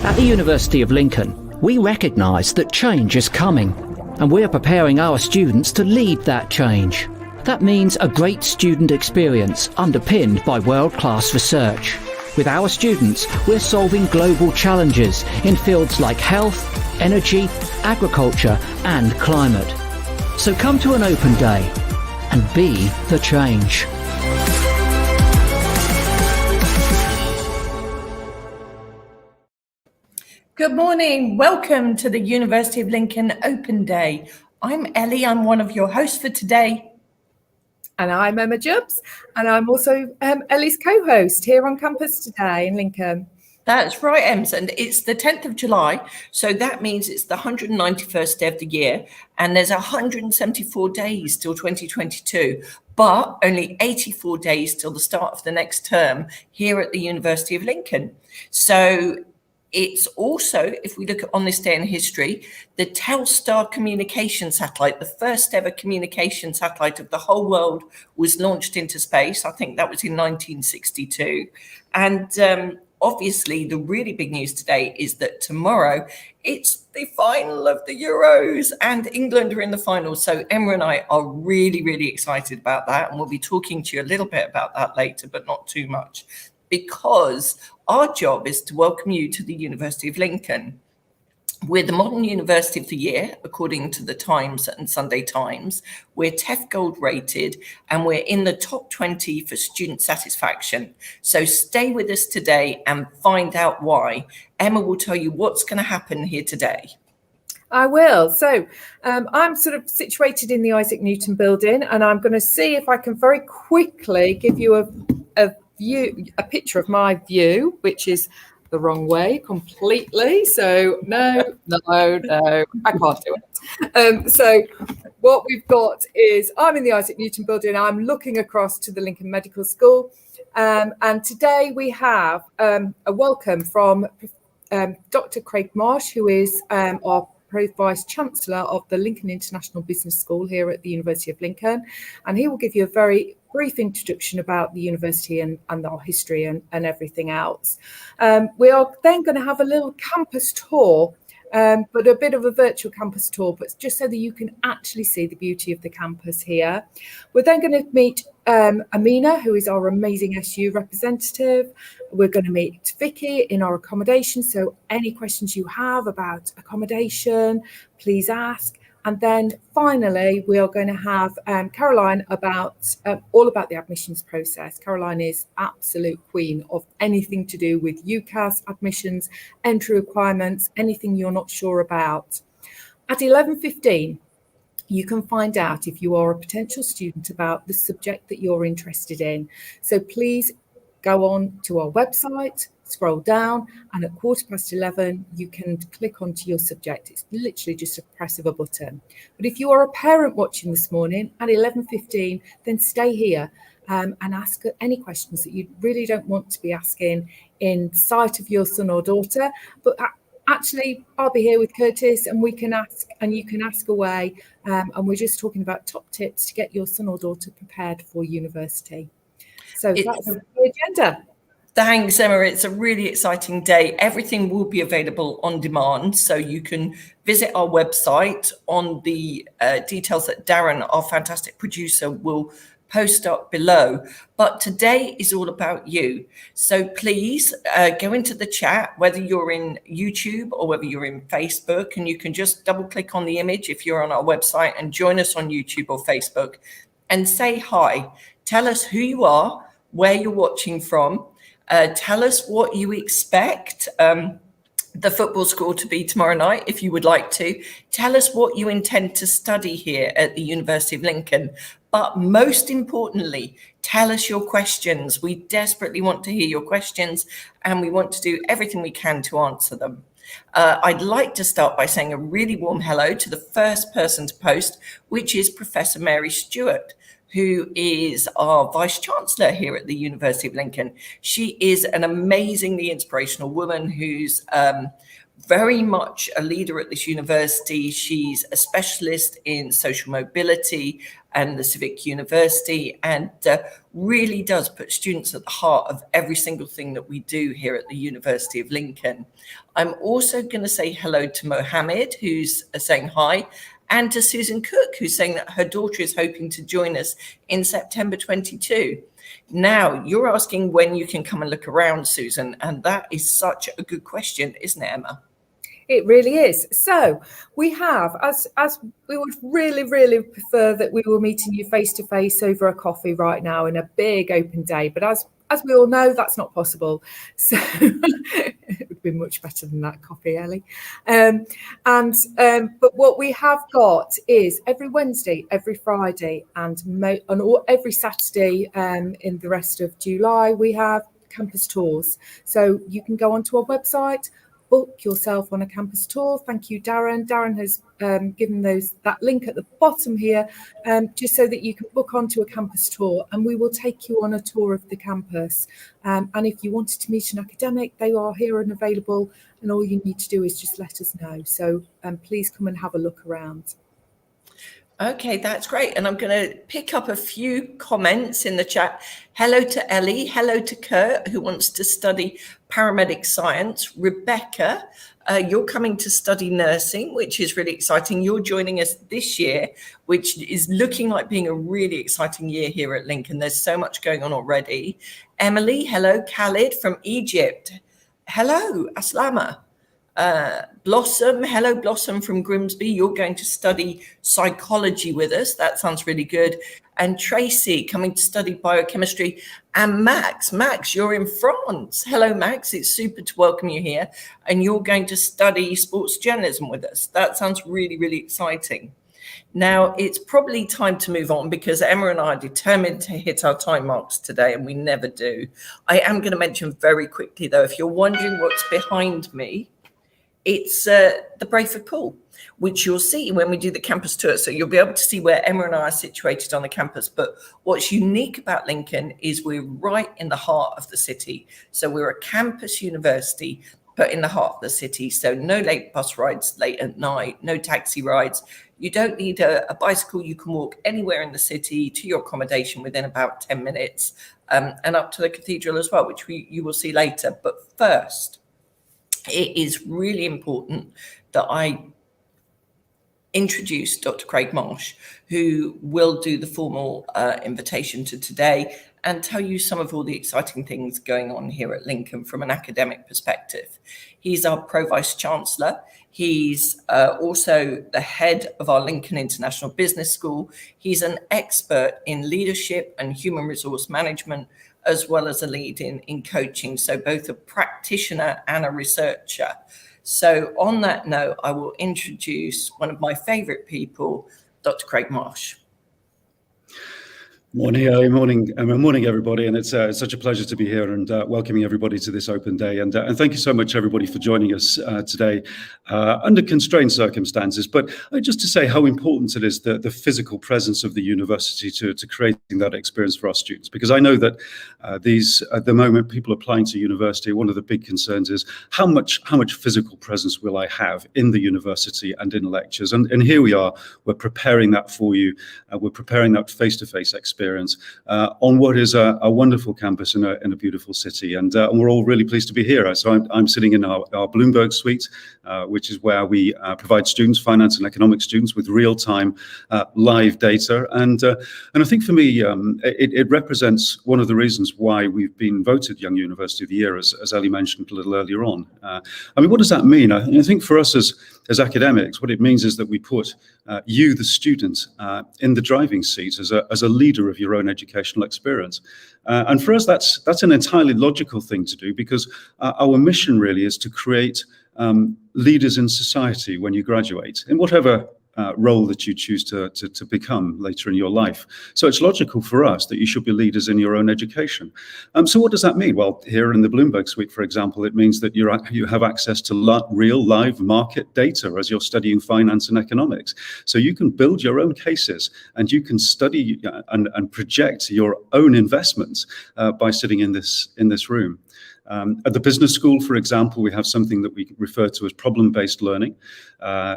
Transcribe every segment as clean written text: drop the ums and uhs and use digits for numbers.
At the University of Lincoln, we recognise that change is coming, and we're preparing our students to lead that change. That means a great student experience underpinned by world-class research. With our students, we're solving global challenges in fields like health, energy, agriculture, and climate. So come to an open day and be the change. Good morning. Welcome to the University of Lincoln Open Day. I'm Ellie. I'm one of your hosts for today. And I'm Emma Jubbs, and I'm also Ellie's co-host here on campus today in Lincoln. That's right, Ems, and it's the 10th of July, so that means it's the 191st day of the year, and there's 174 days till 2022, but only 84 days till the start of the next term here at the University of Lincoln. So it's also, if we look at on this day in history, the Telstar communication satellite, the first ever communication satellite of the whole world, was launched into space. I think that was in 1962. And obviously, the really big news today is that tomorrow it's the final of the Euros and England are in the final. So Emma and I are really, really excited about that. And we'll be talking to you a little bit about that later, but not too much, because our job is to welcome you to the University of Lincoln. We're the Modern University of the Year, according to the Times and Sunday Times. We're TEF Gold rated, and we're in the top 20 for student satisfaction. So stay with us today and find out why. Emma will tell you what's going to happen here today. I will. So I'm sort of situated in the Isaac Newton building, and I'm going to see if I can very quickly give you a picture of my view, which is the wrong way completely. So no, I can't do it. So what we've got is I'm in the Isaac Newton building. I'm looking across to the Lincoln Medical School. And today we have a welcome from Dr. Craig Marsh, who is our Vice Chancellor of the Lincoln International Business School here at the University of Lincoln. And he will give you a very brief introduction about the university and our history and everything else. We are then going to have a little campus tour, but a bit of a virtual campus tour, but just so that you can actually see the beauty of the campus here. We're then going to meet Amina, who is our amazing SU representative. We're going to meet Vicky in our accommodation. So any questions you have about accommodation, please ask. And then finally, we are going to have Caroline about all about the admissions process. Caroline is absolute queen of anything to do with UCAS admissions, entry requirements, anything you're not sure about. At 11:15, you can find out if you are a potential student about the subject that you're interested in. So please go on to our website, scroll down, and at 11:15, you can click onto your subject. It's literally just a press of a button. But if you are a parent watching this morning at 11:15, then stay here and ask any questions that you really don't want to be asking in sight of your son or daughter. But actually, I'll be here with Curtis, and we can ask, and you can ask away. And we're just talking about top tips to get your son or daughter prepared for university. So that's the agenda. Thanks, Emma. It's a really exciting day. Everything will be available on demand, so you can visit our website on the details that Darren, our fantastic producer, will post up below. But today is all about you. So please go into the chat, whether you're in YouTube or whether you're in Facebook, and you can just double click on the image if you're on our website and join us on YouTube or Facebook and say hi. Tell us who you are, where you're watching from. Tell us what you expect the football score to be tomorrow night, if you would like to. Tell us what you intend to study here at the University of Lincoln. But most importantly, tell us your questions. We desperately want to hear your questions, and we want to do everything we can to answer them. I'd like to start by saying a really warm hello to the first person to post, which is Professor Mary Stewart. who is our Vice Chancellor here at the University of Lincoln. She is an amazingly inspirational woman who's very much a leader at this university. She's a specialist in social mobility and the civic university, and really does put students at the heart of every single thing that we do here at the University of Lincoln. I'm also going to say hello to Mohammed, who's saying hi, and to Susan Cook, who's saying that her daughter is hoping to join us in September 22. Now, you're asking when you can come and look around, Susan, and that is such a good question, isn't it, Emma? It really is. So we have, as we would really prefer that we were meeting you face to face over a coffee right now in a big open day. But as we all know, that's not possible. So it would be much better than that coffee, Ellie. But what we have got is every Wednesday, every Friday, and every Saturday in the rest of July, we have campus tours. So you can go onto our website, book yourself on a campus tour. Thank you, Darren. Darren has given that link at the bottom here, just so that you can book onto a campus tour, and we will take you on a tour of the campus. And if you wanted to meet an academic, they are here and available, and all you need to do is just let us know. So please come and have a look around. Okay, that's great. And I'm going to pick up a few comments in the chat. Hello to Ellie. Hello to Kurt, who wants to study paramedic science. Rebecca, you're coming to study nursing, which is really exciting. You're joining us this year, which is looking like being a really exciting year here at Lincoln. There's so much going on already. Emily, hello. Khalid from Egypt. Hello, Aslama. Blossom, hello Blossom from Grimsby. You're going to study psychology with us. That sounds really good. And Tracy coming to study biochemistry. And Max, you're in France. Hello, Max. It's super to welcome you here. And you're going to study sports journalism with us. That sounds really exciting. Now, it's probably time to move on because Emma and I are determined to hit our time marks today, and we never do. I am going to mention very quickly, though, if you're wondering what's behind me, it's the Brayford Pool, which you'll see when we do the campus tour. So you'll be able to see where Emma and I are situated on the campus. But what's unique about Lincoln is we're right in the heart of the city. So we're a campus university, but in the heart of the city. So no late bus rides late at night, no taxi rides. You don't need a bicycle. You can walk anywhere in the city to your accommodation within about 10 minutes, and up to the cathedral as well, which you will see later. But first, it is really important that I introduce Dr. Craig Marsh, who will do the formal invitation to today and tell you some of all the exciting things going on here at Lincoln from an academic perspective. He's our Pro-Vice Chancellor. He's also the head of our Lincoln International Business School. He's an expert in leadership and human resource management, as well as a lead in coaching, so both a practitioner and a researcher. So on that note, I will introduce one of my favorite people, Dr. Craig Marsh. Morning, Ellie. Morning, Emma. Morning, everybody. And it's such a pleasure to be here and welcoming everybody to this open day. And thank you so much, everybody, for joining us today under constrained circumstances. But just to say how important it is, the physical presence of the university to creating that experience for our students. Because I know that at the moment, people applying to university, one of the big concerns is how much physical presence will I have in the university and in lectures? And here we are. We're preparing that for you. We're preparing that face-to-face experience on what is a wonderful campus in a beautiful city, and we're all really pleased to be here. So I'm sitting in our Bloomberg suite, which is where we provide students, finance and economics students, with real-time live data, and I think for me it represents one of the reasons why we've been voted Young University of the Year, as Ellie mentioned a little earlier on. I mean, what does that mean? I think for us as academics, what it means is that we put you, the student, in the driving seat as a leader of your own educational experience. And for us, that's an entirely logical thing to do, because our mission really is to create leaders in society when you graduate, in whatever role that you choose to become later in your life. So it's logical for us that you should be leaders in your own education. So what does that mean? Well, here in the Bloomberg Suite, for example, it means that you have access to real live market data as you're studying finance and economics. So you can build your own cases and you can study and project your own investments by sitting in this room. At the business school, for example, we have something that we refer to as problem-based learning.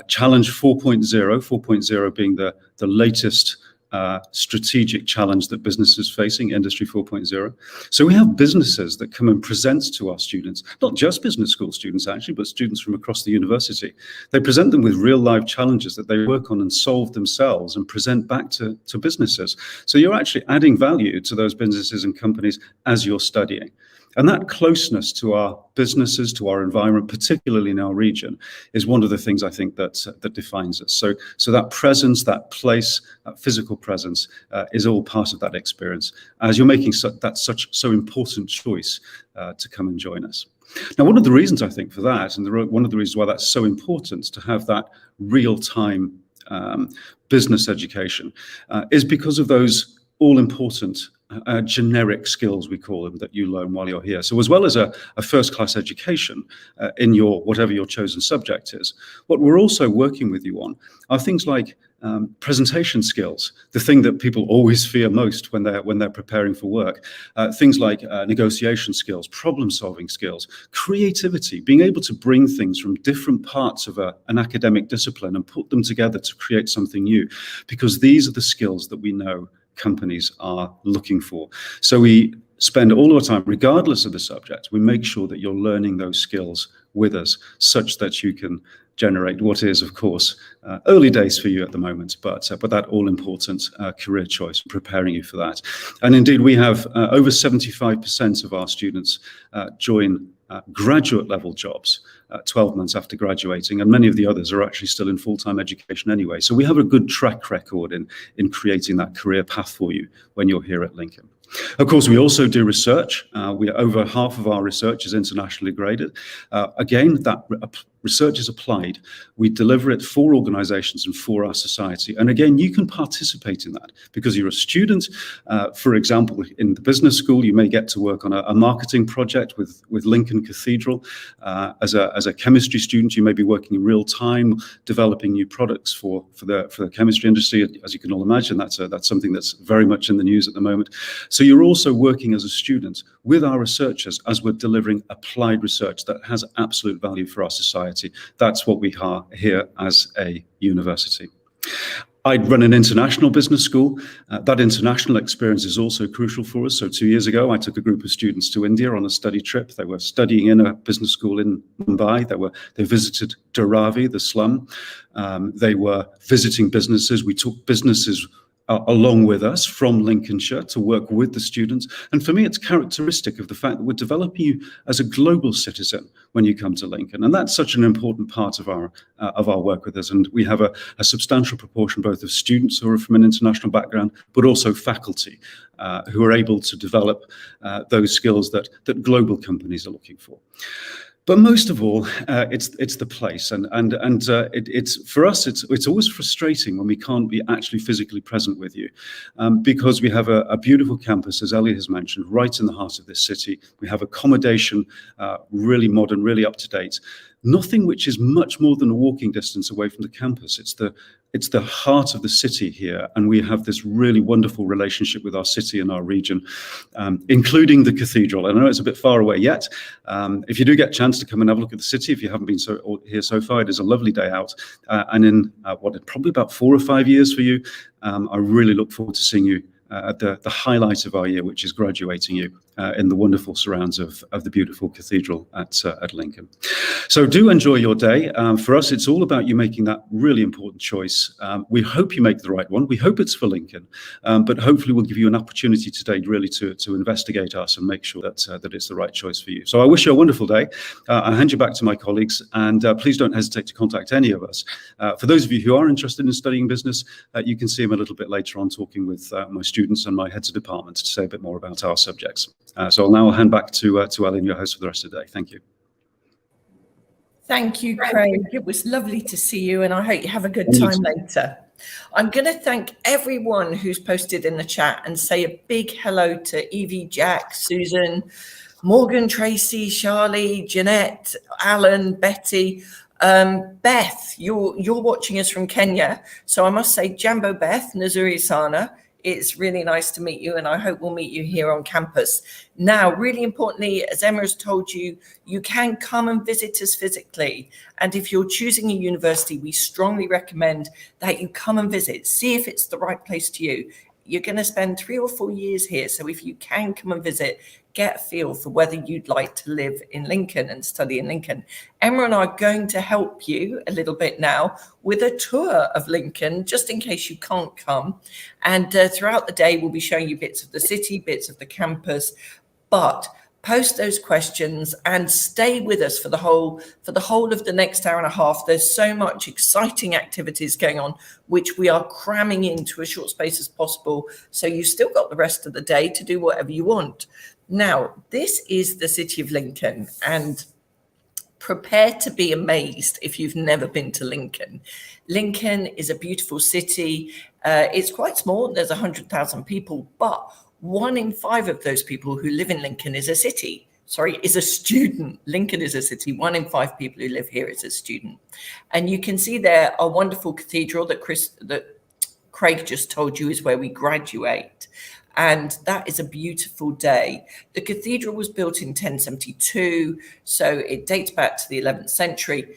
Challenge 4.0 being the latest strategic challenge that business is facing, Industry 4.0. So we have businesses that come and present to our students, not just business school students actually, but students from across the university. They present them with real life challenges that they work on and solve themselves and present back to businesses. So you're actually adding value to those businesses and companies as you're studying. And that closeness to our businesses, to our environment, particularly in our region, is one of the things I think that defines us. So that presence, that place, that physical presence is all part of that experience as you're making so important choice to come and join us. Now, one of the reasons I think for that, and one of the reasons why that's so important to have that real-time business education, is because of those all-important generic skills, we call them, that you learn while you're here. So as well as a first-class education in whatever your chosen subject is, what we're also working with you on are things like presentation skills, the thing that people always fear most when they're preparing for work. Things like negotiation skills, problem-solving skills, creativity, being able to bring things from different parts of an academic discipline and put them together to create something new, because these are the skills that we know companies are looking for. So we spend all our time, regardless of the subject, we make sure that you're learning those skills with us such that you can generate what is, of course, early days for you at the moment, but that all-important career choice, preparing you for that. And indeed, we have over 75% of our students join graduate level jobs 12 months after graduating, and many of the others are actually still in full-time education anyway. So we have a good track record in creating that career path for you when you're here at Lincoln. Of course, we also do research. Over half of our research is internationally graded. Again, that research is applied. We deliver it for organizations and for our society. And again, you can participate in that because you're a student. For example, in the business school, you may get to work on a marketing project with Lincoln Cathedral. As a chemistry student, you may be working in real time, developing new products for the chemistry industry. As you can all imagine, that's something that's very much in the news at the moment. So you're also working as a student with our researchers as we're delivering applied research that has absolute value for our society. That's what we are here as a university. I run an international business school. That international experience is also crucial for us. So 2 years ago, I took a group of students to India on a study trip. They were studying in a business school in Mumbai. They visited Dharavi, the slum. They were visiting businesses. We took businesses along with us from Lincolnshire to work with the students. And for me, it's characteristic of the fact that we're developing you as a global citizen when you come to Lincoln. And that's such an important part of our work with us. And we have a substantial proportion both of students who are from an international background, but also faculty who are able to develop those skills that global companies are looking for. But most of all, it's the place, and it's for us. It's always frustrating when we can't be actually physically present with you, because we have a beautiful campus, as Ellie has mentioned, right in the heart of this city. We have accommodation, really modern, really up to date. Nothing which is much more than a walking distance away from the campus. It's the heart of the city here, and we have this really wonderful relationship with our city and our region, including the cathedral. And I know it's a bit far away yet. If you do get a chance to come and have a look at the city, if you haven't been here so far, it is a lovely day out. And in probably about 4 or 5 years for you, I really look forward to seeing you at the highlight of our year, which is graduating you in the wonderful surrounds of the beautiful cathedral at Lincoln. So do enjoy your day. For us, it's all about you making that really important choice. We hope you make the right one. We hope it's for Lincoln, but hopefully we'll give you an opportunity today really to investigate us and make sure that it's the right choice for you. So I wish you a wonderful day. I'll hand you back to my colleagues, and please don't hesitate to contact any of us. For those of you who are interested in studying business, you can see them a little bit later on talking with my students and my heads of department to say a bit more about our subjects. So I'll now hand back to Ellen, your host for the rest of the day. Thank you. Thank you, Craig. It was lovely to see you, and I hope you have a good time later. I'm going to thank everyone who's posted in the chat and say a big hello to Evie, Jack, Susan, Morgan, Tracy, Charlie, Jeanette, Alan, Betty. Beth, you're watching us from Kenya. So I must say, Jambo Beth, Nzuri Sana, it's really nice to meet you, and I hope we'll meet you here on campus. Now, really importantly, as Emma has told you, you can come and visit us physically. And if you're choosing a university, we strongly recommend that you come and visit, see if it's the right place to you. You're going to spend 3 or 4 years here. So if you can come and visit, get a feel for whether you'd like to live in Lincoln and study in Lincoln. Emma and I are going to help you a little bit now with a tour of Lincoln, just in case you can't come. And throughout the day, we'll be showing you bits of the city, bits of the campus. But post those questions and stay with us for the whole of the next hour and a half. There's so much exciting activities going on, which we are cramming into as short space as possible. So you've still got the rest of the day to do whatever you want. Now, this is the city of Lincoln, and prepare to be amazed if you've never been to Lincoln. Lincoln is a beautiful city. It's quite small. There's 100,000 people, but 1 in 5 of those people who live in Lincoln is a student. Lincoln is a city. 1 in 5 people who live here is a student. And you can see there a wonderful cathedral that Craig just told you is where we graduate. And that is a beautiful day. The cathedral was built in 1072, so it dates back to the 11th century.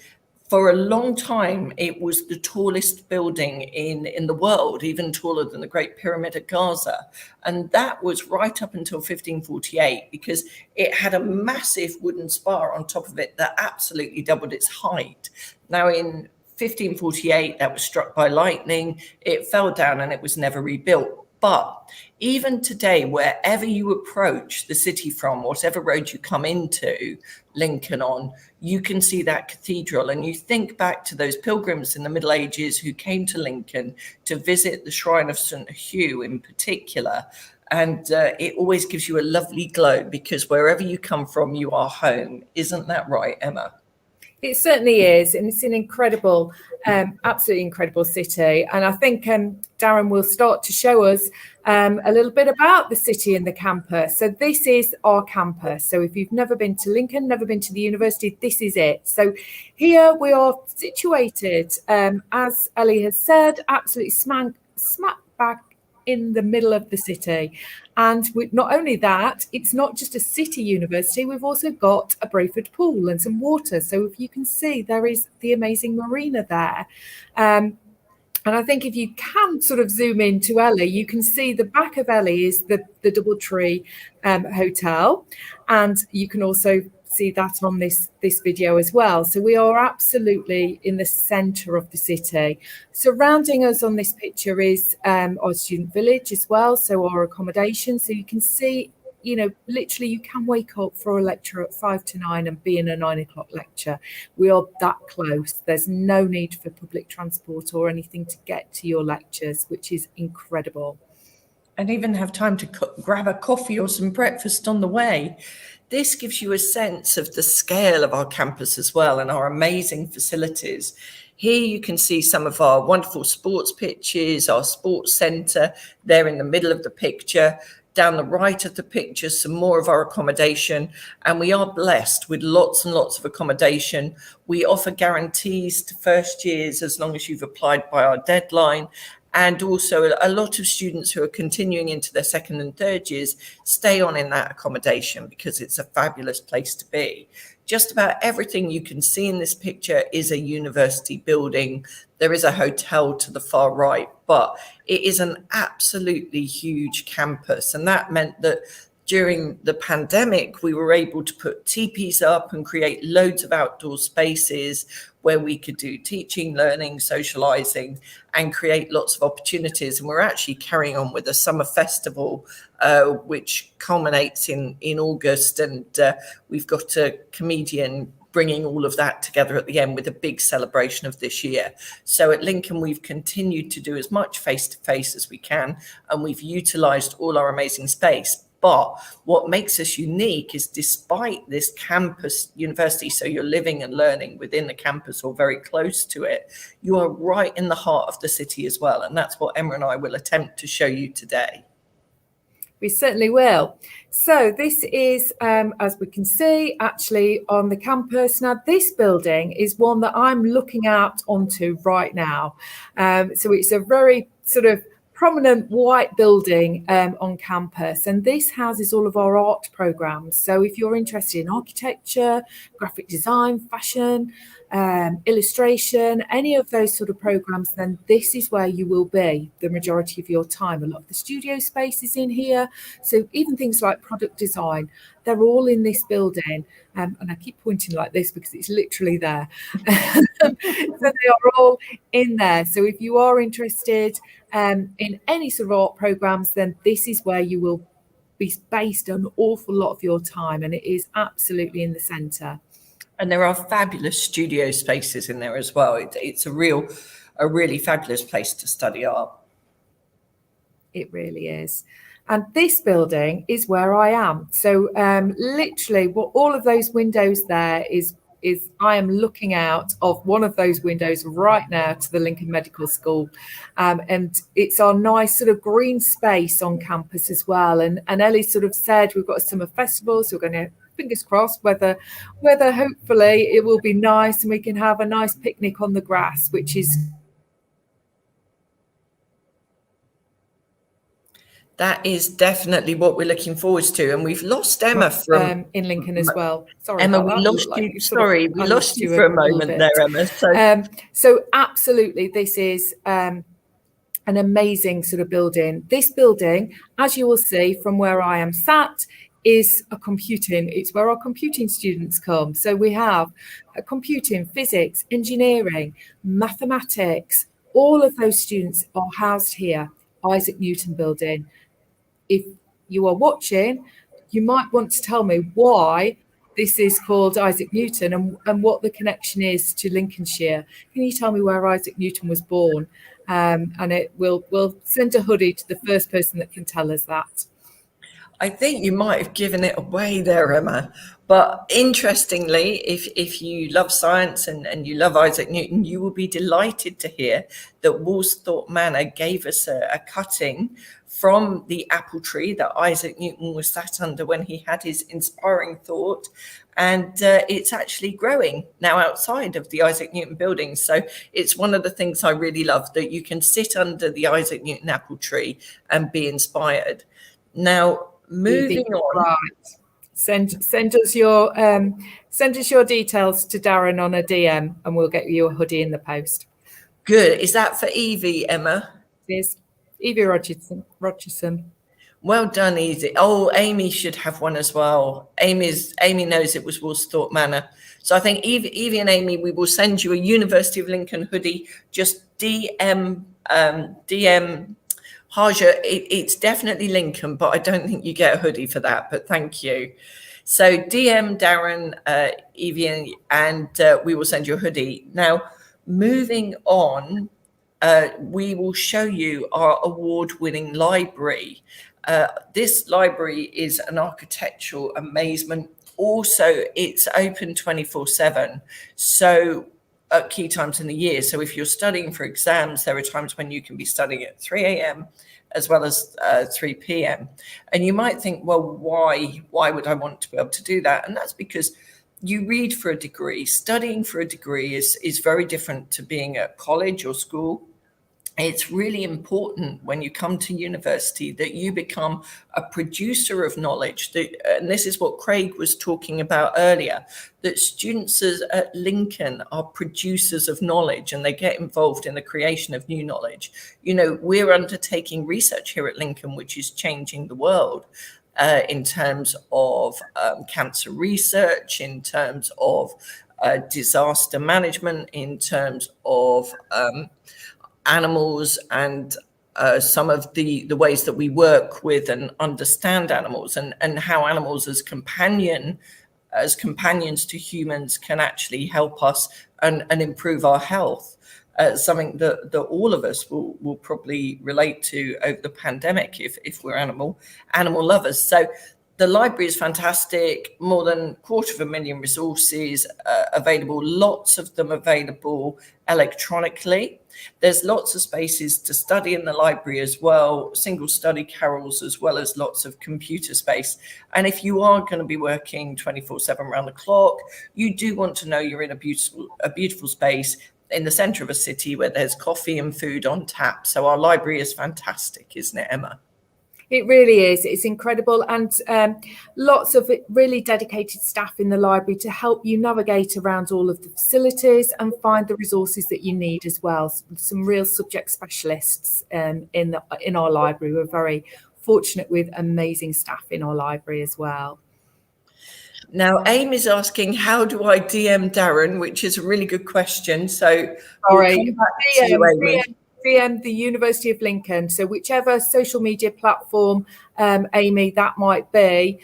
For a long time, it was the tallest building in the world, even taller than the Great Pyramid of Gaza. And that was right up until 1548, because it had a massive wooden spire on top of it that absolutely doubled its height. Now, in 1548, that was struck by lightning. It fell down and it was never rebuilt. But even today, wherever you approach the city from, whatever road you come into Lincoln on, you can see that cathedral. And you think back to those pilgrims in the Middle Ages who came to Lincoln to visit the shrine of St. Hugh in particular. And it always gives you a lovely glow, because wherever you come from, you are home. Isn't that right, Emma? It certainly is, and it's an incredible, absolutely incredible city. And I think Darren will start to show us a little bit about the city and the campus. So this is our campus. So if you've never been to Lincoln, never been to the university, this is it. So here we are situated, as Ellie has said, absolutely smack back in the middle of the city. And not only that, it's not just a city university, we've also got a Brayford pool and some water. So if you can see, there is the amazing marina there. And I think if you can sort of zoom in to Ellie, you can see the back of Ellie is the Doubletree Hotel. And you can also see that on this video as well. So we are absolutely in the centre of the city. Surrounding us on this picture is our student village as well, so our accommodation. So you can see, you know, literally you can wake up for a lecture at 5 to 9 and be in a 9 o'clock lecture. We are that close. There's no need for public transport or anything to get to your lectures, which is incredible. And even have time to grab a coffee or some breakfast on the way. This gives you a sense of the scale of our campus as well, and our amazing facilities. Here you can see some of our wonderful sports pitches, our sports centre there in the middle of the picture. Down the right of the picture, some more of our accommodation, and we are blessed with lots and lots of accommodation. We offer guarantees to first years as long as you've applied by our deadline. And also a lot of students who are continuing into their second and third years stay on in that accommodation because it's a fabulous place to be. Just about everything you can see in this picture is a university building. There is a hotel to the far right, but it is an absolutely huge campus. And that meant that during the pandemic, we were able to put teepees up and create loads of outdoor spaces where we could do teaching, learning, socializing, and create lots of opportunities. And we're actually carrying on with a summer festival, which culminates in August. And we've got a comedian bringing all of that together at the end with a big celebration of this year. So at Lincoln, we've continued to do as much face-to-face as we can, and we've utilized all our amazing space. But what makes us unique is despite this campus university, so you're living and learning within the campus or very close to it, you are right in the heart of the city as well. And that's what Emma and I will attempt to show you today. We certainly will. So this is, as we can see, actually on the campus. Now, this building is one that I'm looking out onto right now. So it's a very sort of prominent white building on campus, and this houses all of our art programs. So if you're interested in architecture, graphic design, fashion, illustration, any of those sort of programs, then this is where you will be the majority of your time. A lot of the studio space is in here, so even things like product design, they're all in this building. And I keep pointing like this because it's literally there. So they are all in there. So if you are interested in any sort of art programs, then this is where you will be based an awful lot of your time, and it is absolutely in the centre. And there are fabulous studio spaces in there as well. It's a really fabulous place to study art. It really is. And this building is where I am. So literally what all of those windows there is I am looking out of one of those windows right now to the Lincoln Medical School. And it's our nice sort of green space on campus as well. And Ellie sort of said we've got a summer festival, so we're going to, fingers crossed, whether hopefully it will be nice and we can have a nice picnic on the grass, which is... That is definitely what we're looking forward to. And we've lost Emma from in Lincoln as well. Sorry, Emma, we lost you. Sorry, we lost you for a moment there, Emma. So absolutely, this is an amazing sort of building. This building, as you will see from where I am sat, is a computing. It's where our computing students come. So we have computing, physics, engineering, mathematics. All of those students are housed here, Isaac Newton building. If you are watching, you might want to tell me why this is called Isaac Newton and what the connection is to Lincolnshire. Can you tell me where Isaac Newton was born? And we'll send a hoodie to the first person that can tell us that. I think you might have given it away there, Emma. But interestingly, if you love science and you love Isaac Newton, you will be delighted to hear that Woolsthorpe Manor gave us a cutting from the apple tree that Isaac Newton was sat under when he had his inspiring thought. And it's actually growing now outside of the Isaac Newton building. So it's one of the things I really love, that you can sit under the Isaac Newton apple tree and be inspired. Now, moving on. Right. Send us your details to Darren on a DM, and we'll get you a hoodie in the post. Good. Is that for Evie, Emma? Yes, Evie Rogerson. Well done, Evie. Oh, Amy should have one as well. Amy knows it was Woolsthorpe Manor. So I think Evie and Amy, we will send you a University of Lincoln hoodie. Just DM Haja, it's definitely Lincoln, but I don't think you get a hoodie for that, but thank you. So DM Darren, Evie, and we will send you a hoodie. Now, moving on, we will show you our award-winning library. This library is an architectural amazement. Also, it's open 24/7. So at key times in the year. So if you're studying for exams, there are times when you can be studying at 3 a.m. as well as 3 p.m. And you might think, well, why would I want to be able to do that? And that's because you read for a degree. Studying for a degree is very different to being at college or school. It's really important when you come to university that you become a producer of knowledge. And this is what Craig was talking about earlier, that students at Lincoln are producers of knowledge and they get involved in the creation of new knowledge. You know, we're undertaking research here at Lincoln, which is changing the world in terms of cancer research, in terms of disaster management, in terms of animals and some of the ways that we work with and understand animals and how animals as companions to humans can actually help us and improve our health. something that all of us will probably relate to over the pandemic if we're animal lovers. So the library is fantastic, more than 250,000 resources available, lots of them available electronically. There's lots of spaces to study in the library as well, single study carrels, as well as lots of computer space. And if you are going to be working 24/7 around the clock, you do want to know you're in a beautiful space in the center of a city where there's coffee and food on tap. So our library is fantastic, isn't it, Emma? It really is. It's incredible. And lots of really dedicated staff in the library to help you navigate around all of the facilities and find the resources that you need as well. Some real subject specialists in our library. We're very fortunate with amazing staff in our library as well. Now, Aim is asking, how do I DM Darren? Which is a really good question. So sorry, we'll come back to you, Amy. DM the University of Lincoln. So whichever social media platform, Amy, that might be,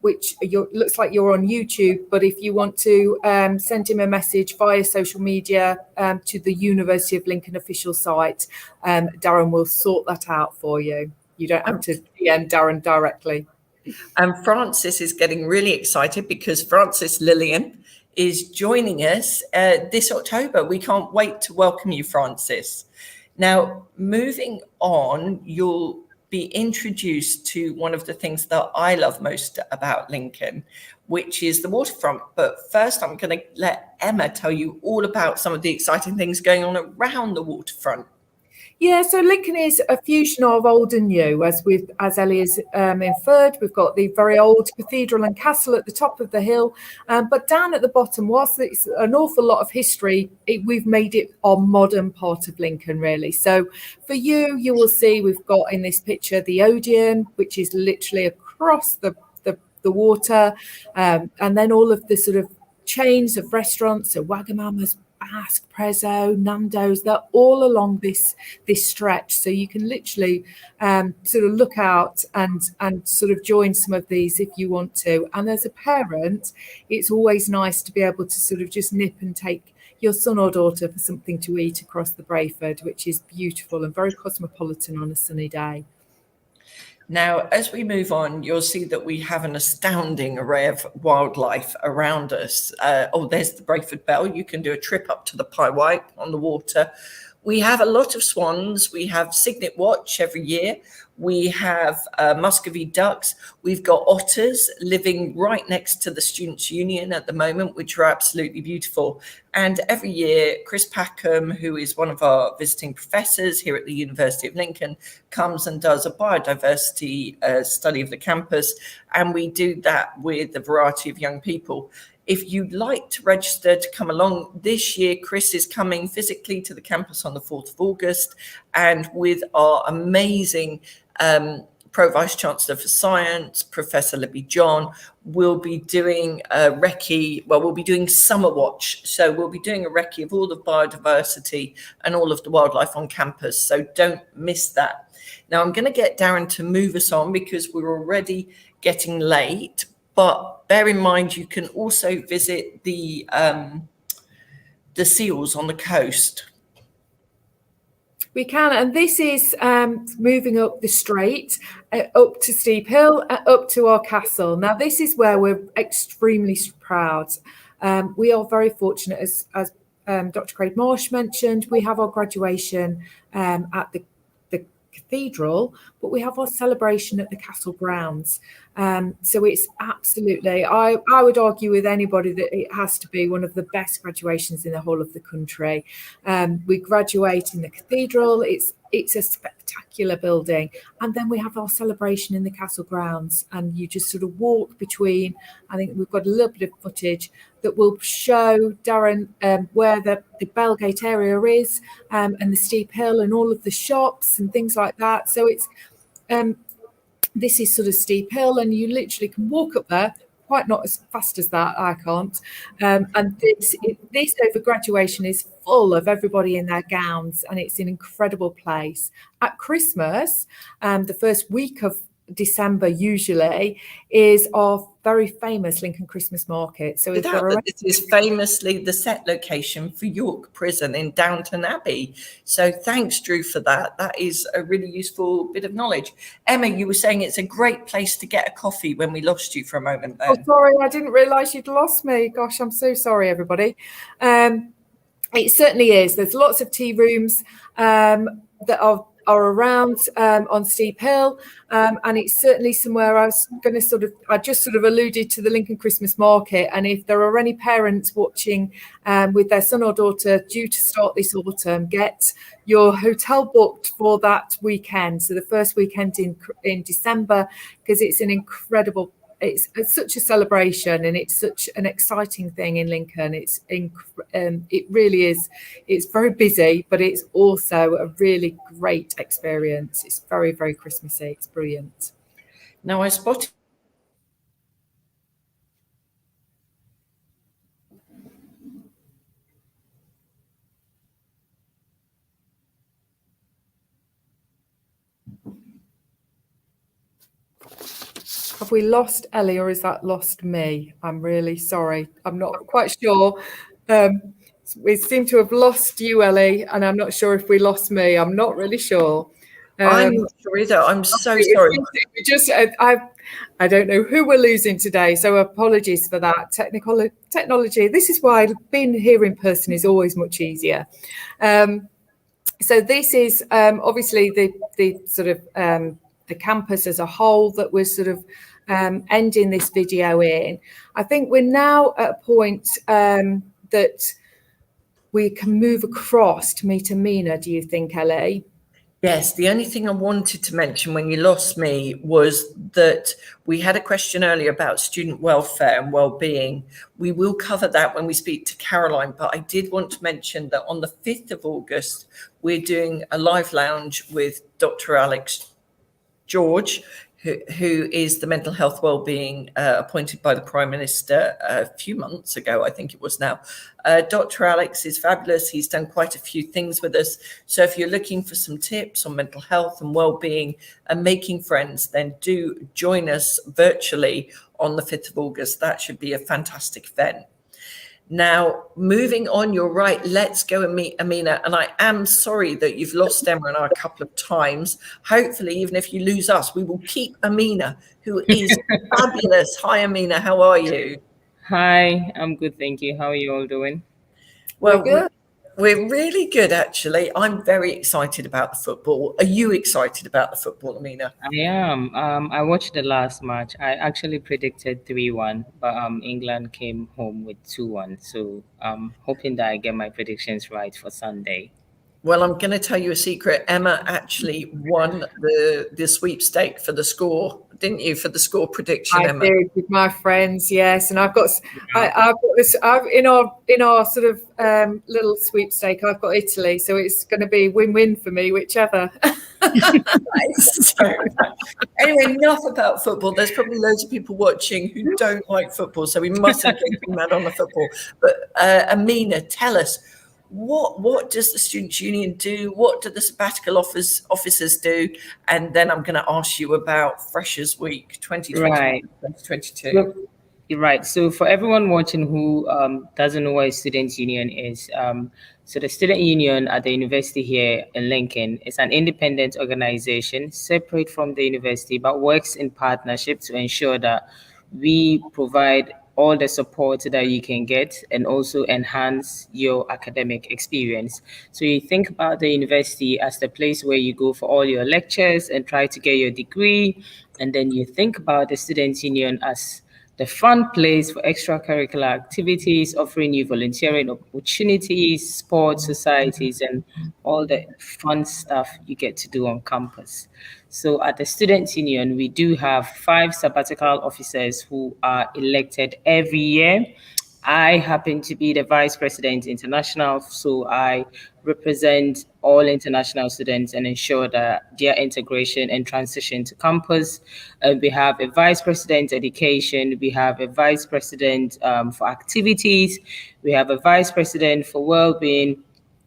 which looks like you're on YouTube. But if you want to send him a message via social media to the University of Lincoln official site, Darren will sort that out for you. You don't have to DM Darren directly. And Francis is getting really excited because Francis Lillian is joining us this October. We can't wait to welcome you, Francis. Now, moving on, you'll be introduced to one of the things that I love most about Lincoln, which is the waterfront. But first, I'm going to let Emma tell you all about some of the exciting things going on around the waterfront. Yeah, so Lincoln is a fusion of old and new, as Ellie has inferred. We've got the very old cathedral and castle at the top of the hill, but down at the bottom, whilst it's an awful lot of history, we've made it our modern part of Lincoln, really. So for you will see we've got in this picture the Odeon, which is literally across the water, and then all of the sort of chains of restaurants, so Wagamama's, Basque, Prezzo, Nando's, they're all along this stretch. So you can literally sort of look out and sort of join some of these if you want to. And as a parent, it's always nice to be able to sort of just nip and take your son or daughter for something to eat across the Brayford, which is beautiful and very cosmopolitan on a sunny day. Now, as we move on, you'll see that we have an astounding array of wildlife around us. There's the Brayford Bell. You can do a trip up to the Pye White on the water. We have a lot of swans. We have Cygnet Watch every year. We have Muscovy ducks. We've got otters living right next to the Students' Union at the moment, which are absolutely beautiful. And every year, Chris Packham, who is one of our visiting professors here at the University of Lincoln, comes and does a biodiversity study of the campus. And we do that with a variety of young people. If you'd like to register to come along this year, Chris is coming physically to the campus on the 4th of August. And with our amazing Pro-Vice Chancellor for Science, Professor Libby John, we'll be doing a recce. Well, we'll be doing Summer Watch. So we'll be doing a recce of all the biodiversity and all of the wildlife on campus. So don't miss that. Now, I'm going to get Darren to move us on because we're already getting late. But bear in mind, you can also visit the seals on the coast. We can, and this is moving up the straight, up to Steep Hill, up to our castle. Now, this is where we're extremely proud. We are very fortunate, as Dr. Craig Marsh mentioned, we have our graduation at the cathedral, but we have our celebration at the castle grounds. So it's absolutely, I would argue with anybody that it has to be one of the best graduations in the whole of the country. We graduate in the cathedral. It's a spectacular building. And then we have our celebration in the castle grounds, and you just sort of walk between. I think we've got a little bit of footage that will show Darren where the Bellgate area is, and the steep hill and all of the shops and things like that. So it's this is sort of Steep Hill, and you literally can walk up there, quite not as fast as that, I can't. And this over graduation is full of everybody in their gowns, and it's an incredible place. At Christmas, the first week of December usually is our very famous Lincoln Christmas Market. So if there are this is famously the set location for York Prison in Downton Abbey. So thanks, Drew, for that. That is a really useful bit of knowledge. Emma, you were saying it's a great place to get a coffee when we lost you for a moment there. Oh, sorry, I didn't realise you'd lost me. Gosh, I'm so sorry, everybody. It certainly is. There's lots of tea rooms that are around on Steep Hill, and it's certainly somewhere I just sort of alluded to the Lincoln Christmas Market, and if there are any parents watching with their son or daughter due to start this autumn, get your hotel booked for that weekend, so the first weekend in December, because it's an incredible, it's such a celebration, and it's such an exciting thing in Lincoln. It really is. It's very busy, but it's also a really great experience. It's very, very Christmassy. It's brilliant. Now, I spotted Have we lost Ellie, or is that lost me? I'm really sorry. I'm not quite sure. We seem to have lost you, Ellie, and I'm not sure if we lost me. I'm not really sure. I'm not sure either. I'm so sorry. I don't know who we're losing today, so apologies for that. Technology. This is why being here in person is always much easier. So this is obviously the sort of the campus as a whole that we're sort of ending this video in. I think we're now at a point that we can move across to meet Amina. Do you think, Ellie? Yes, the only thing I wanted to mention when you lost me was that we had a question earlier about student welfare and well-being. We will cover that when we speak to Caroline, but I did want to mention that on the 5th of August, we're doing a live lounge with Dr. Alex George, who is the mental health wellbeing appointed by the Prime Minister a few months ago, I think it was now. Dr. Alex is fabulous. He's done quite a few things with us. So if you're looking for some tips on mental health and wellbeing and making friends, then do join us virtually on the 5th of August. That should be a fantastic event. Now, moving on, you're right. Let's go and meet Amina. And I am sorry that you've lost Emma and I a couple of times. Hopefully, even if you lose us, we will keep Amina, who is fabulous. Hi, Amina. How are you? Hi, I'm good. Thank you. How are you all doing? Well, we're really good, actually. I'm very excited about the football. Are you excited about the football, Amina? I am. I watched the last match. I actually predicted 3-1, but England came home with 2-1. So I'm hoping that I get my predictions right for Sunday. Well, I'm going to tell you a secret. Emma actually won the sweepstake for the score, didn't you? For the score prediction, Emma. I did with my friends, yes. And I've got this. In our sort of little sweepstake, I've got Italy, so it's going to be win-win for me, whichever. Anyway, enough about football. There's probably loads of people watching who don't like football, so we mustn't get mad on the football. But Amina, tell us. What does the Students' Union do? What do the sabbatical officers do? And then I'm going to ask you about Freshers Week 2022. Look, you're right. So for everyone watching who doesn't know what a Students' Union is, so the Student Union at the university here in Lincoln is an independent organization separate from the university, but works in partnership to ensure that we provide all the support that you can get and also enhance your academic experience. So you think about the university as the place where you go for all your lectures and try to get your degree. And then you think about the Students' Union as the fun place for extracurricular activities, offering you volunteering opportunities, sports societies, and all the fun stuff you get to do on campus. So at the Students' Union, we do have 5 sabbatical officers who are elected every year. I happen to be the Vice President International, so I represent all international students and ensure that their integration and transition to campus. We have a Vice President Education, we have a Vice President for Activities, we have a Vice President for Wellbeing,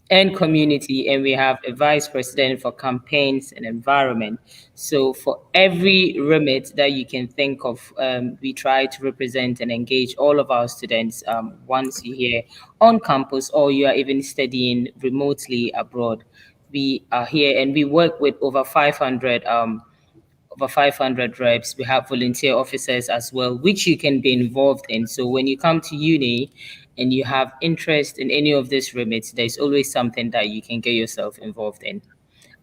and community, and we have a vice president for campaigns and environment. So for every remit that you can think of, we try to represent and engage all of our students, once you're here on campus or you are even studying remotely abroad. We are here and we work with over 500 reps. We have volunteer officers as well, which you can be involved in. So when you come to uni and you have interest in any of these remits, there's always something that you can get yourself involved in.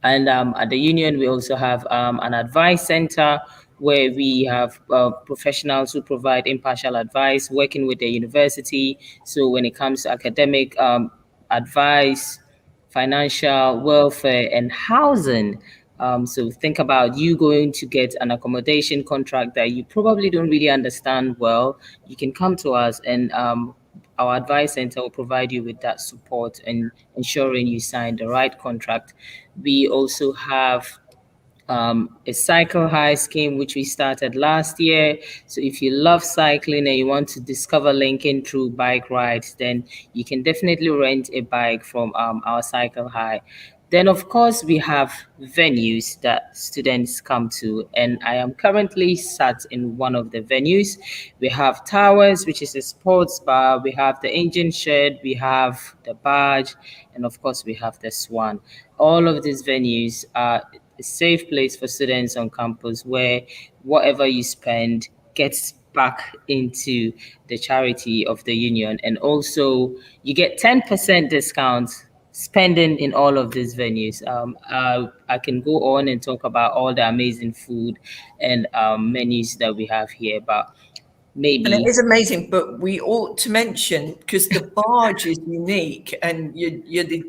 And at the union, we also have an advice center where we have professionals who provide impartial advice, working with the university. So when it comes to academic advice, financial welfare, and housing. So think about you going to get an accommodation contract that you probably don't really understand well. You can come to us and our advice center will provide you with that support and ensuring you sign the right contract. We also have a cycle high scheme, which we started last year. So if you love cycling and you want to discover Lincoln through bike rides, then you can definitely rent a bike from our cycle high. Then, of course, we have venues that students come to, and I am currently sat in one of the venues. We have Towers, which is a sports bar. We have the Engine Shed. We have the Barge, and of course, we have the Swan. All of these venues are a safe place for students on campus where whatever you spend gets back into the charity of the union. And also, you get 10% discount spending in all of these venues. I can go on and talk about all the amazing food and menus that we have here, but maybe. And it is amazing, but we ought to mention, because the Barge is unique, and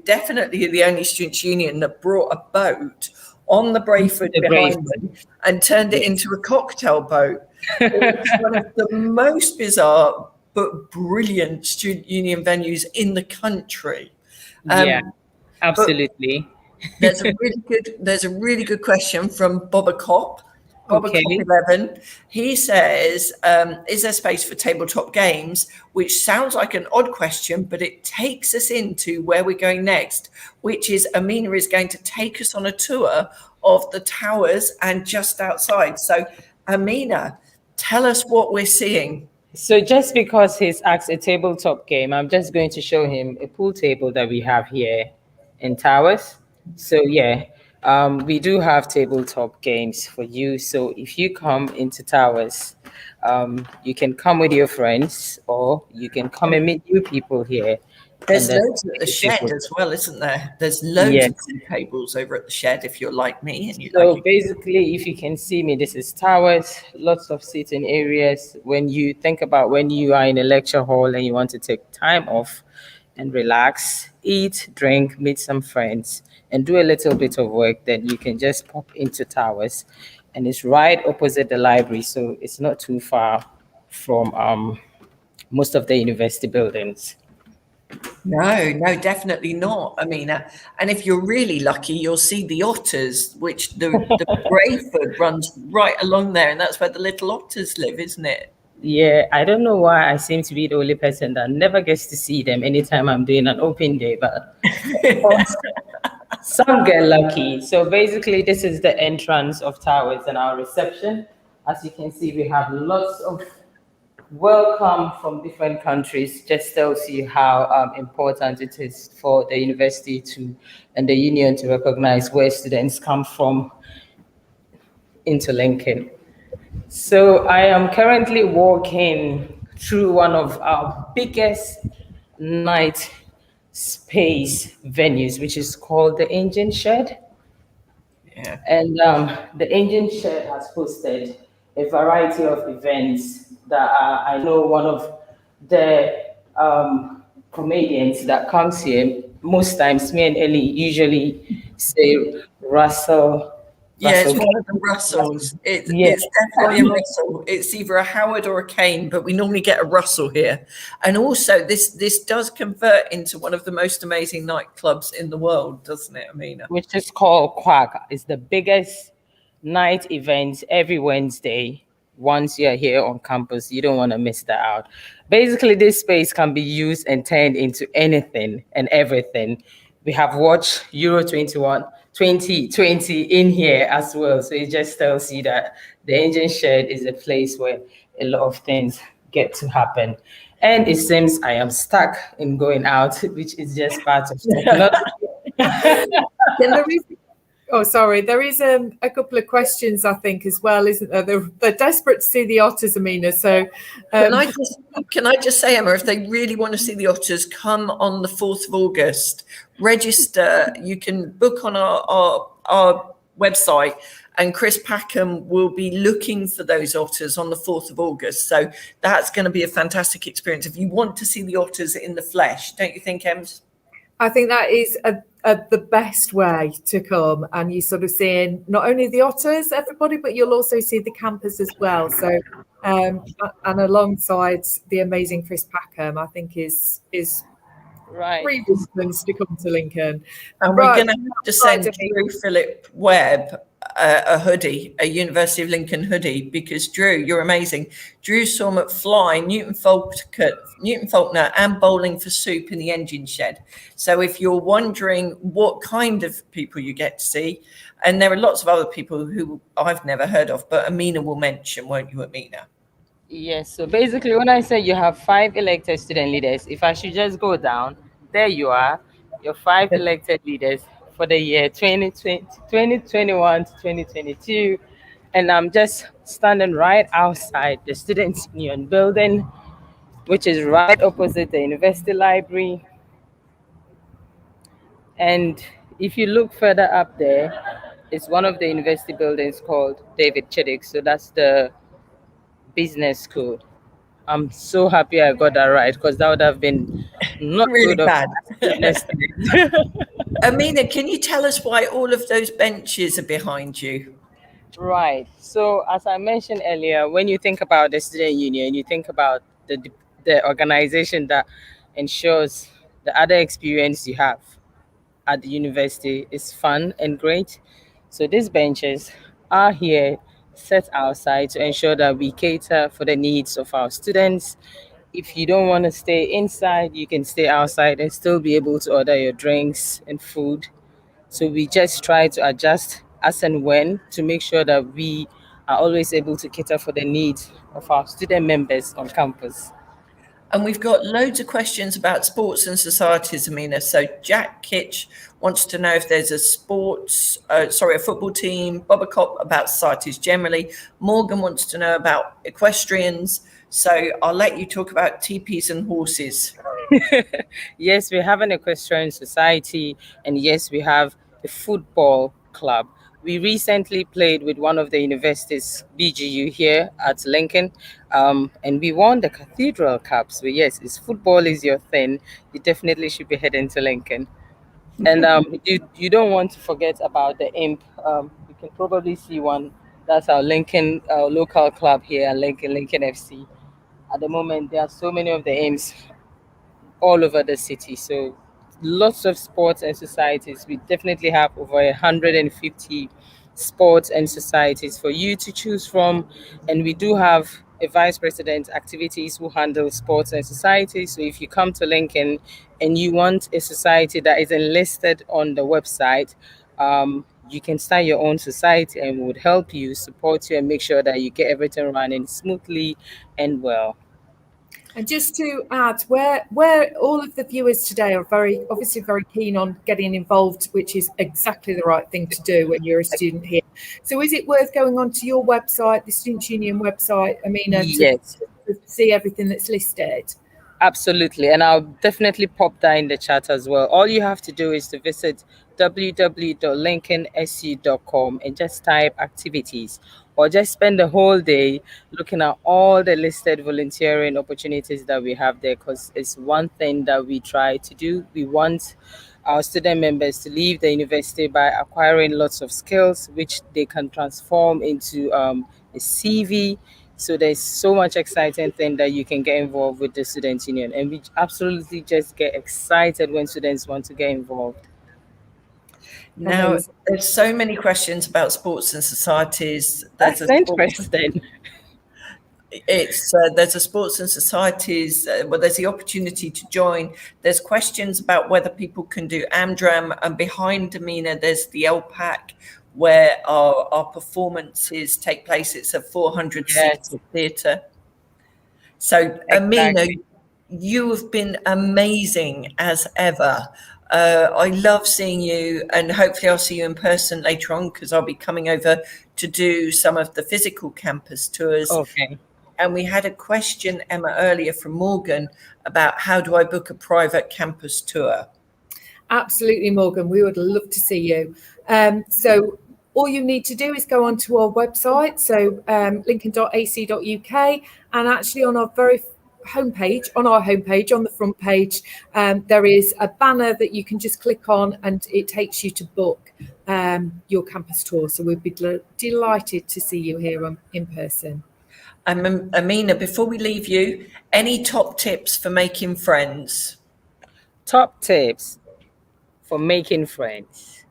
definitely the only students' union that brought a boat on the Brayford behind them and turned it into a cocktail boat. It's one of the most bizarre but brilliant student union venues in the country. Yeah, absolutely. There's a really good question from Bobba Cop. Bobba Okay. Cop 11. He says, is there space for tabletop games? Which sounds like an odd question, but it takes us into where we're going next, which is Amina is going to take us on a tour of the towers and just outside. So Amina, tell us what we're seeing. So just because he's asked a tabletop game, I'm just going to show him a pool table that we have here in Towers. So yeah, we do have tabletop games for you. So if you come into Towers, you can come with your friends or you can come and meet new people here. There's And then loads at the shed as well, isn't there? There's loads Yes. of pool tables over at the shed if you're like me and you So like it. basically, if you can see me, this is Towers, lots of seating areas. When you think about when you are in a lecture hall and you want to take time off and relax, eat, drink, meet some friends, and do a little bit of work, then you can just pop into Towers. And it's right opposite the library, so it's not too far from most of the university buildings. No, definitely not, Amina. And if you're really lucky, you'll see the otters, which the Brayford runs right along there, and that's where the little otters live, isn't it? Yeah, I don't know why I seem to be the only person that never gets to see them anytime I'm doing an open day, but some get lucky. So basically, this is the entrance of Towers and our reception. As you can see, we have lots of welcome from different countries. Just tells you how important it is for the university and the union to recognize where students come from into Lincoln. So I am currently walking through one of our biggest night space venues, which is called the Engine Shed. Yeah. And the Engine Shed has hosted a variety of events that I know one of the comedians that comes here, most times me and Ellie usually say Russell. Yeah, it's Russell. one of the Russells. It's definitely a Russell. It's either a Howard or a Kane, but we normally get a Russell here. And also, this does convert into one of the most amazing nightclubs in the world, doesn't it, Amina? Which is called Quack. It's the biggest night event every Wednesday. Once you're here on campus, you don't want to miss that out. Basically, this space can be used and turned into anything and everything. We have watched Euro 2020 in here as well. So it just tells you that the engine shed is a place where a lot of things get to happen. And it seems I am stuck in going out, which is just part of technology. There is a couple of questions, I think, as well, isn't there? They're desperate to see the otters, Amina. So can I just say, Emma, if they really want to see the otters, come on the 4th of August, register. You can book on our website, and Chris Packham will be looking for those otters on the 4th of August. So that's going to be a fantastic experience if you want to see the otters in the flesh, don't you think, Ems? I think that is the best way to come, and you sort of seeing not only the otters, everybody, but you'll also see the campers as well. So, and alongside the amazing Chris Packham, I think is right. 3 reasons to come to Lincoln. And we're going to have to send Drew Philip Webb a hoodie, a University of Lincoln hoodie, because Drew, you're amazing. Drew saw McFly, Newton Faulkner, and Bowling for Soup in the engine shed. So if you're wondering what kind of people you get to see, and there are lots of other people who I've never heard of, but Amina will mention, won't you, Amina? Yes. So basically, when I say you have 5 elected student leaders, if I should just go down, there you are, your 5 elected leaders for the year 2021 to 2022. And I'm just standing right outside the Students' Union building, which is right opposite the University Library. And if you look further up there, it's one of the university buildings called David Chiddick. So that's the business school. I'm so happy I got that right, because that would have been not really good bad. of Amina, can you tell us why all of those benches are behind you? Right. So as I mentioned earlier, when you think about the student union, you think about the organization that ensures the other experience you have at the university is fun and great. So these benches are here set outside to ensure that we cater for the needs of our students. If you don't want to stay inside, you can stay outside and still be able to order your drinks and food. So we just try to adjust as and when to make sure that we are always able to cater for the needs of our student members on campus. And we've got loads of questions about sports and societies, Amina. So Jack Kitch wants to know if there's a football team. Bobber Cop about societies generally. Morgan wants to know about equestrians. So I'll let you talk about teepees and horses. Yes, we have an equestrian society, and yes, we have a football club. We recently played with one of the university's BGU here at Lincoln, and we won the Cathedral Cup. So yes, if football is your thing, you definitely should be heading to Lincoln. And you don't want to forget about the IMP. You can probably see one. That's our Lincoln local club here at Lincoln FC. At the moment, there are so many of the IMPs all over the city. So lots of sports and societies. We definitely have over 150 sports and societies for you to choose from. And we do have a vice president activities who handle sports and societies. So if you come to Lincoln and you want a society that is enlisted on the website, you can start your own society, and we would help you, support you, and make sure that you get everything running smoothly and well. And just to add, where all of the viewers today are obviously very keen on getting involved, which is exactly the right thing to do when you're a student here. So is it worth going onto your website, the Students' Union website, Amina, Yes, to see everything that's listed? Absolutely. And I'll definitely pop that in the chat as well. All you have to do is to visit www.lincolnsu.com and just type activities, or just spend the whole day looking at all the listed volunteering opportunities that we have there, because it's one thing that we try to do. We want our student members to leave the university by acquiring lots of skills, which they can transform into a CV. So there's so much exciting thing that you can get involved with the Student Union. And we absolutely just get excited when students want to get involved. Now, there's so many questions about sports and societies. That's interesting. It's there's a sports and societies. Well, there's the opportunity to join. There's questions about whether people can do Amdram, and behind Amina, there's the LPAC, where our performances take place. It's a 400 seat theatre. So, Amina, Exactly. you have been amazing as ever. I love seeing you, and hopefully I'll see you in person later on, because I'll be coming over to do some of the physical campus tours. Okay. And we had a question, Emma, earlier from Morgan about how do I book a private campus tour? Absolutely, Morgan. We would love to see you. So all you need to do is go onto our website, so lincoln.ac.uk, and actually on our very homepage, on the front page, there is a banner that you can just click on, and it takes you to book your campus tour. So we'd be delighted to see you here in person. Amina, before we leave you, any top tips for making friends? Top tips for making friends: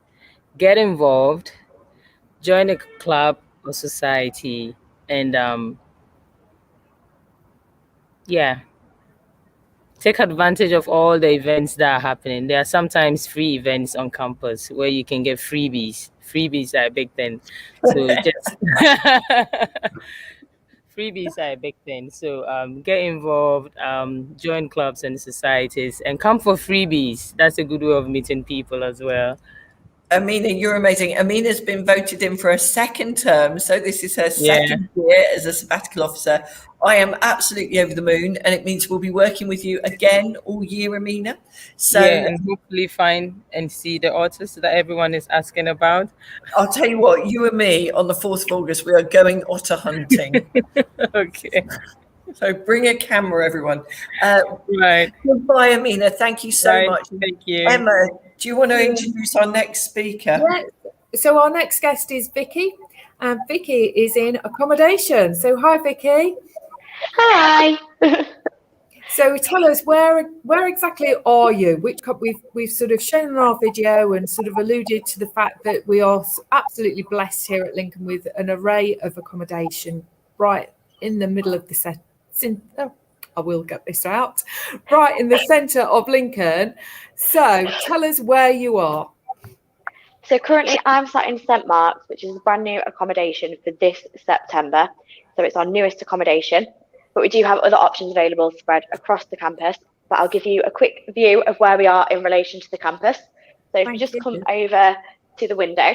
get involved, join a club or society, and take advantage of all the events that are happening. There are sometimes free events on campus where you can get freebies. Freebies are a big thing. So just freebies are a big thing. So get involved, join clubs and societies, and come for freebies. That's a good way of meeting people as well. Amina, you're amazing. Amina's been voted in for a second term, so this is her second year as a sabbatical officer. I am absolutely over the moon, and it means we'll be working with you again all year, Amina. So and hopefully find and see the authors that everyone is asking about. I'll tell you what, you and me on the 4th of August, we are going otter hunting. Okay. So bring a camera, everyone. Right. Goodbye, Amina. Thank you so much. Thank you. Emma, do you want to introduce our next speaker? Yeah. So our next guest is Vicky, and Vicky is in accommodation. So hi, Vicky. Hi. So tell us, where exactly are you? We've sort of shown in our video and sort of alluded to the fact that we are absolutely blessed here at Lincoln with an array of accommodation right in the middle of the set. I will get this out. Right in the centre of Lincoln. So tell us where you are. So currently I'm sat in St Mark's, which is a brand new accommodation for this September. So it's our newest accommodation, but we do have other options available spread across the campus. But I'll give you a quick view of where we are in relation to the campus. So if you just come over to the window,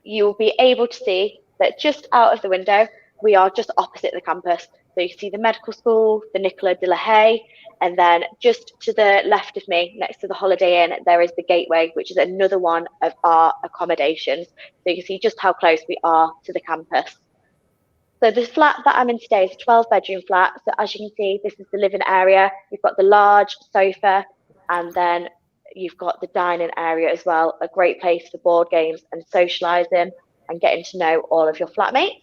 you'll be able to see that just out of the window, we are just opposite the campus. So you see the medical school, the Nicola de la Haye, and then just to the left of me, next to the Holiday Inn, there is the Gateway, which is another one of our accommodations. So you can see just how close we are to the campus. So the flat that I'm in today is a 12-bedroom flat. So as you can see, this is the living area. You've got the large sofa, and then you've got the dining area as well. A great place for board games and socialising and getting to know all of your flatmates.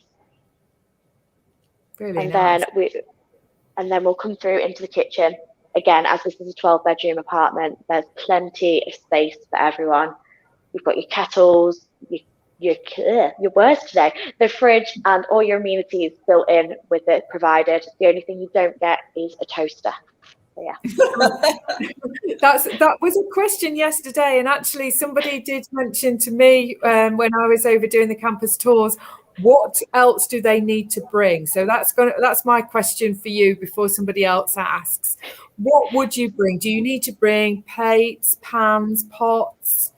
Really and nice. then we'll come through into the kitchen. Again, as this is a 12-bedroom apartment, there's plenty of space for everyone. You've got your kettles, your words today, the fridge, and all your amenities built in with it provided. The only thing you don't get is a toaster. So, yeah. That was a question yesterday, and actually somebody did mention to me when I was over doing the campus tours, what else do they need to bring? So that's my question for you before somebody else asks. What would you bring? Do you need to bring plates, pans, pots?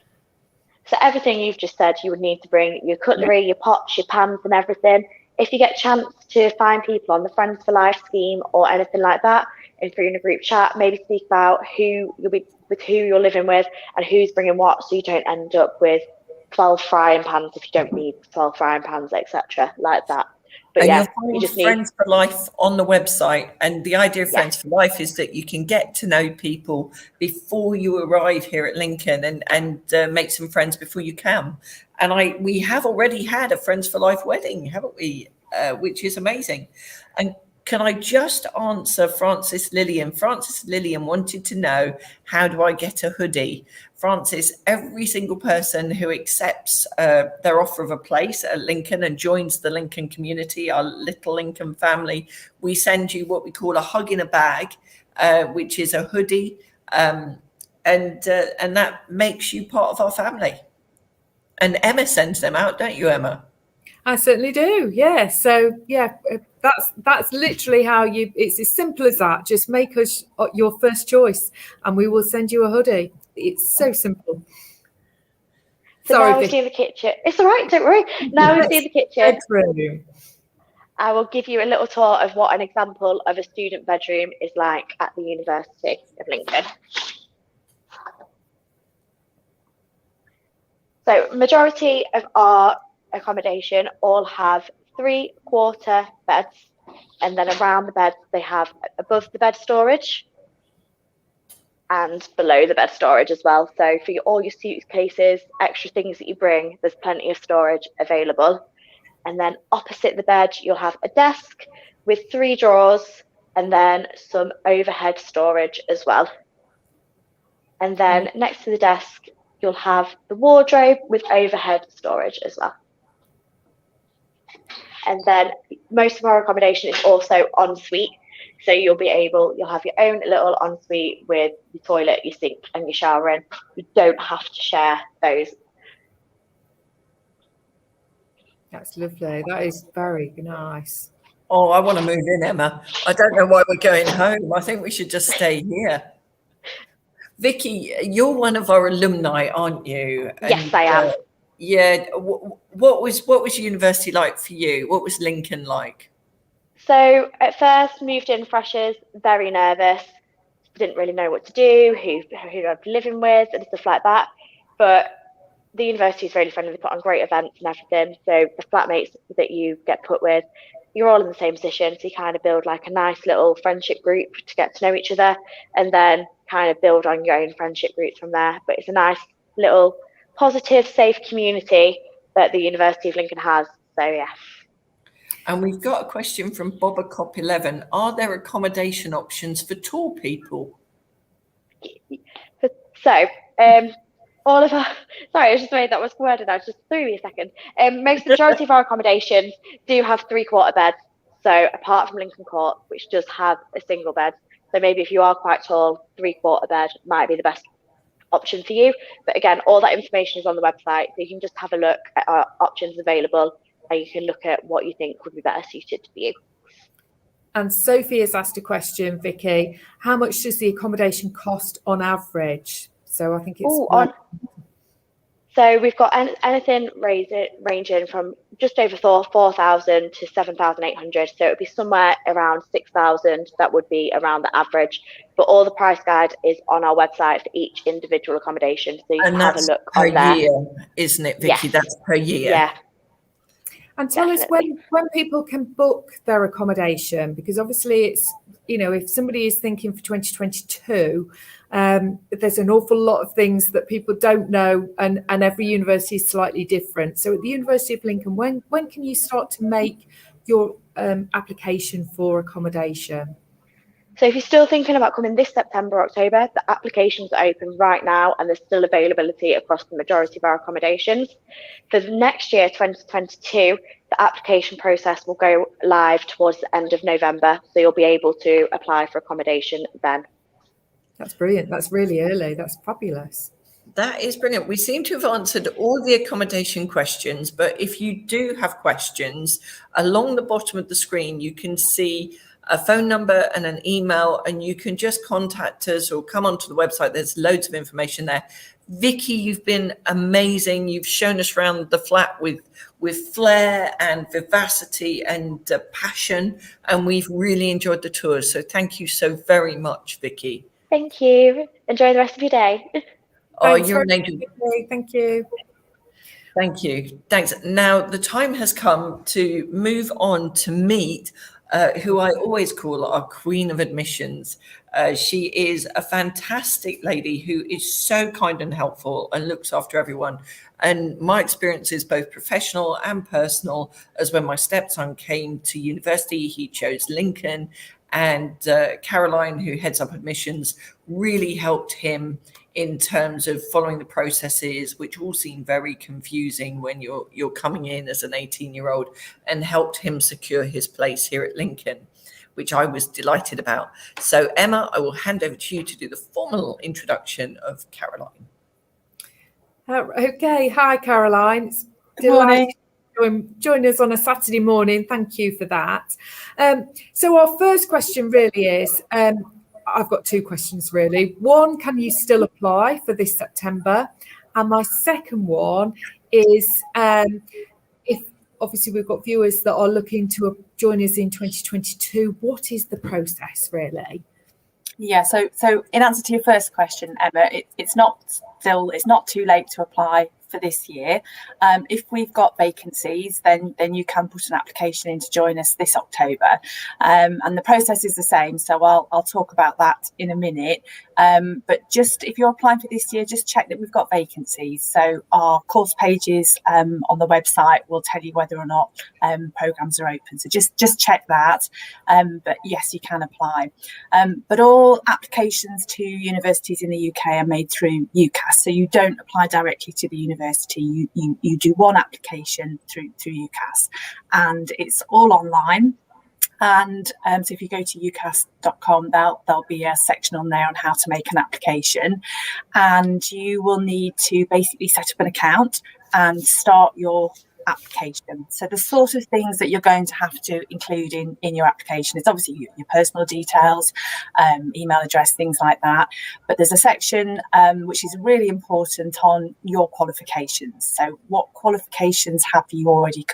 So everything you've just said, you would need to bring your cutlery, your pots, your pans and everything. If you get a chance to find people on the Friends for Life scheme or anything like that, if you're in a group chat, maybe speak about who you're living with and who's bringing what, so you don't end up with 12 frying pans if you don't need 12 frying pans, etc. like that. But and yeah, you'll find Friends for Life on the website. And the idea of Friends for Life is that you can get to know people before you arrive here at Lincoln and make some friends before you come. And we have already had a Friends for Life wedding, haven't we? Which is amazing. And Can I just answer Francis Lillian? Francis Lillian wanted to know, how do I get a hoodie? Francis, every single person who accepts their offer of a place at Lincoln and joins the Lincoln community, our little Lincoln family, we send you what we call a hug in a bag, which is a hoodie, and that makes you part of our family. And Emma sends them out, don't you, Emma? I certainly do. Yeah. So yeah, that's literally how it's as simple as that. Just make us your first choice and we will send you a hoodie. It's so simple. So Sorry, now we've seen the kitchen. It's all right, don't worry. Now we've seen the kitchen. Bedroom. I will give you a little tour of what an example of a student bedroom is like at the University of Lincoln. So majority of our accommodation all have 3/4 beds, and then around the beds they have above the bed storage and below the bed storage as well. So for all your suitcases, extra things that you bring, there's plenty of storage available. And then opposite the bed you'll have a desk with 3 drawers and then some overhead storage as well. And then next to the desk you'll have the wardrobe with overhead storage as well. And then most of our accommodation is also ensuite. So you'll have your own little ensuite with your toilet, your sink and your shower in. You don't have to share those. That's lovely. That is very nice. Oh, I want to move in, Emma. I don't know why we're going home. I think we should just stay here. Vicky, you're one of our alumni, aren't you? Yes, I am. Yeah. What was university like for you? What was Lincoln like? So at first, moved in freshers, very nervous, didn't really know what to do, who I'd be living with and stuff like that. But the university is really friendly. They put on great events and everything. So the flatmates that you get put with, you're all in the same position. So you kind of build like a nice little friendship group to get to know each other and then kind of build on your own friendship groups from there. But it's a nice little positive, safe community that the University of Lincoln has. So yeah. And we've got a question from Bobacop11. Are there accommodation options for tall people? So all of our, sorry, I was just the way that was worded. I just threw me a second. Majority of our accommodations do have 3/4 beds. So apart from Lincoln Court, which does have a single bed. So maybe if you are quite tall, 3/4 bed might be the best option for you. But again, all that information is on the website. So you can just have a look at our options available and you can look at what you think would be better suited for you. And Sophie has asked a question, Vicky. How much does the accommodation cost on average? So I think it's... So we've got anything ranging from just over 4,000 to 7,800. So it would be somewhere around 6,000. That would be around the average. But all the price guide is on our website for each individual accommodation. So you can have a look on there. Year, isn't it, Vicky? Yes. That's per year. Yeah. And tell us when people can book their accommodation, because obviously it's, if somebody is thinking for 2022, there's an awful lot of things that people don't know, and every university is slightly different. So at the University of Lincoln, when can you start to make your application for accommodation? So if you're still thinking about coming this September, October, the applications are open right now and there's still availability across the majority of our accommodations. For next year, 2022, the application process will go live towards the end of November. So you'll be able to apply for accommodation then. That's brilliant. That's really early. That's fabulous. That is brilliant. We seem to have answered all the accommodation questions, but if you do have questions, along the bottom of the screen, you can see a phone number and an email, and you can just contact us or come onto the website. There's loads of information there. Vicky, you've been amazing. You've shown us around the flat with flair and vivacity and passion, and we've really enjoyed the tour. So thank you so very much, Vicky. Thank you. Enjoy the rest of your day. Oh, you're an angel. Thank you. Thank you. Thanks. Now the time has come to move on to meet who I always call our Queen of Admissions. She is a fantastic lady who is so kind and helpful and looks after everyone. And my experience is both professional and personal, as when my stepson came to university, he chose Lincoln, and Caroline, who heads up admissions, really helped him in terms of following the processes, which all seem very confusing when you're coming in as an 18-year-old, and helped him secure his place here at Lincoln, which I was delighted about. So Emma, I will hand over to you to do the formal introduction of Caroline. Okay, hi Caroline. It's morning. Join us on a Saturday morning. Thank you for that. So our first question really is, I've got two questions really. One, can you still apply for this September? And my second one is, if obviously we've got viewers that are looking to join us in 2022, what is the process really? Yeah, so in answer to your first question, Emma, it's not too late to apply for this year. If we've got vacancies, then you can put an application in to join us this October, and the process is the same. So I'll talk about that in a minute. But just if you're applying for this year, just check that we've got vacancies. So our course pages on the website will tell you whether or not programs are open. So just check that. But yes, you can apply. But all applications to universities in the UK are made through UCAS. So you don't apply directly to the university. You do one application through UCAS, and it's all online. And so if you go to ucas.com, there'll be a section on there on how to make an application, and you will need to basically set up an account and start your application. So the sort of things that you're going to have to include in your application is obviously your personal details, email address, things like that. But there's a section which is really important on your qualifications. So what qualifications have you already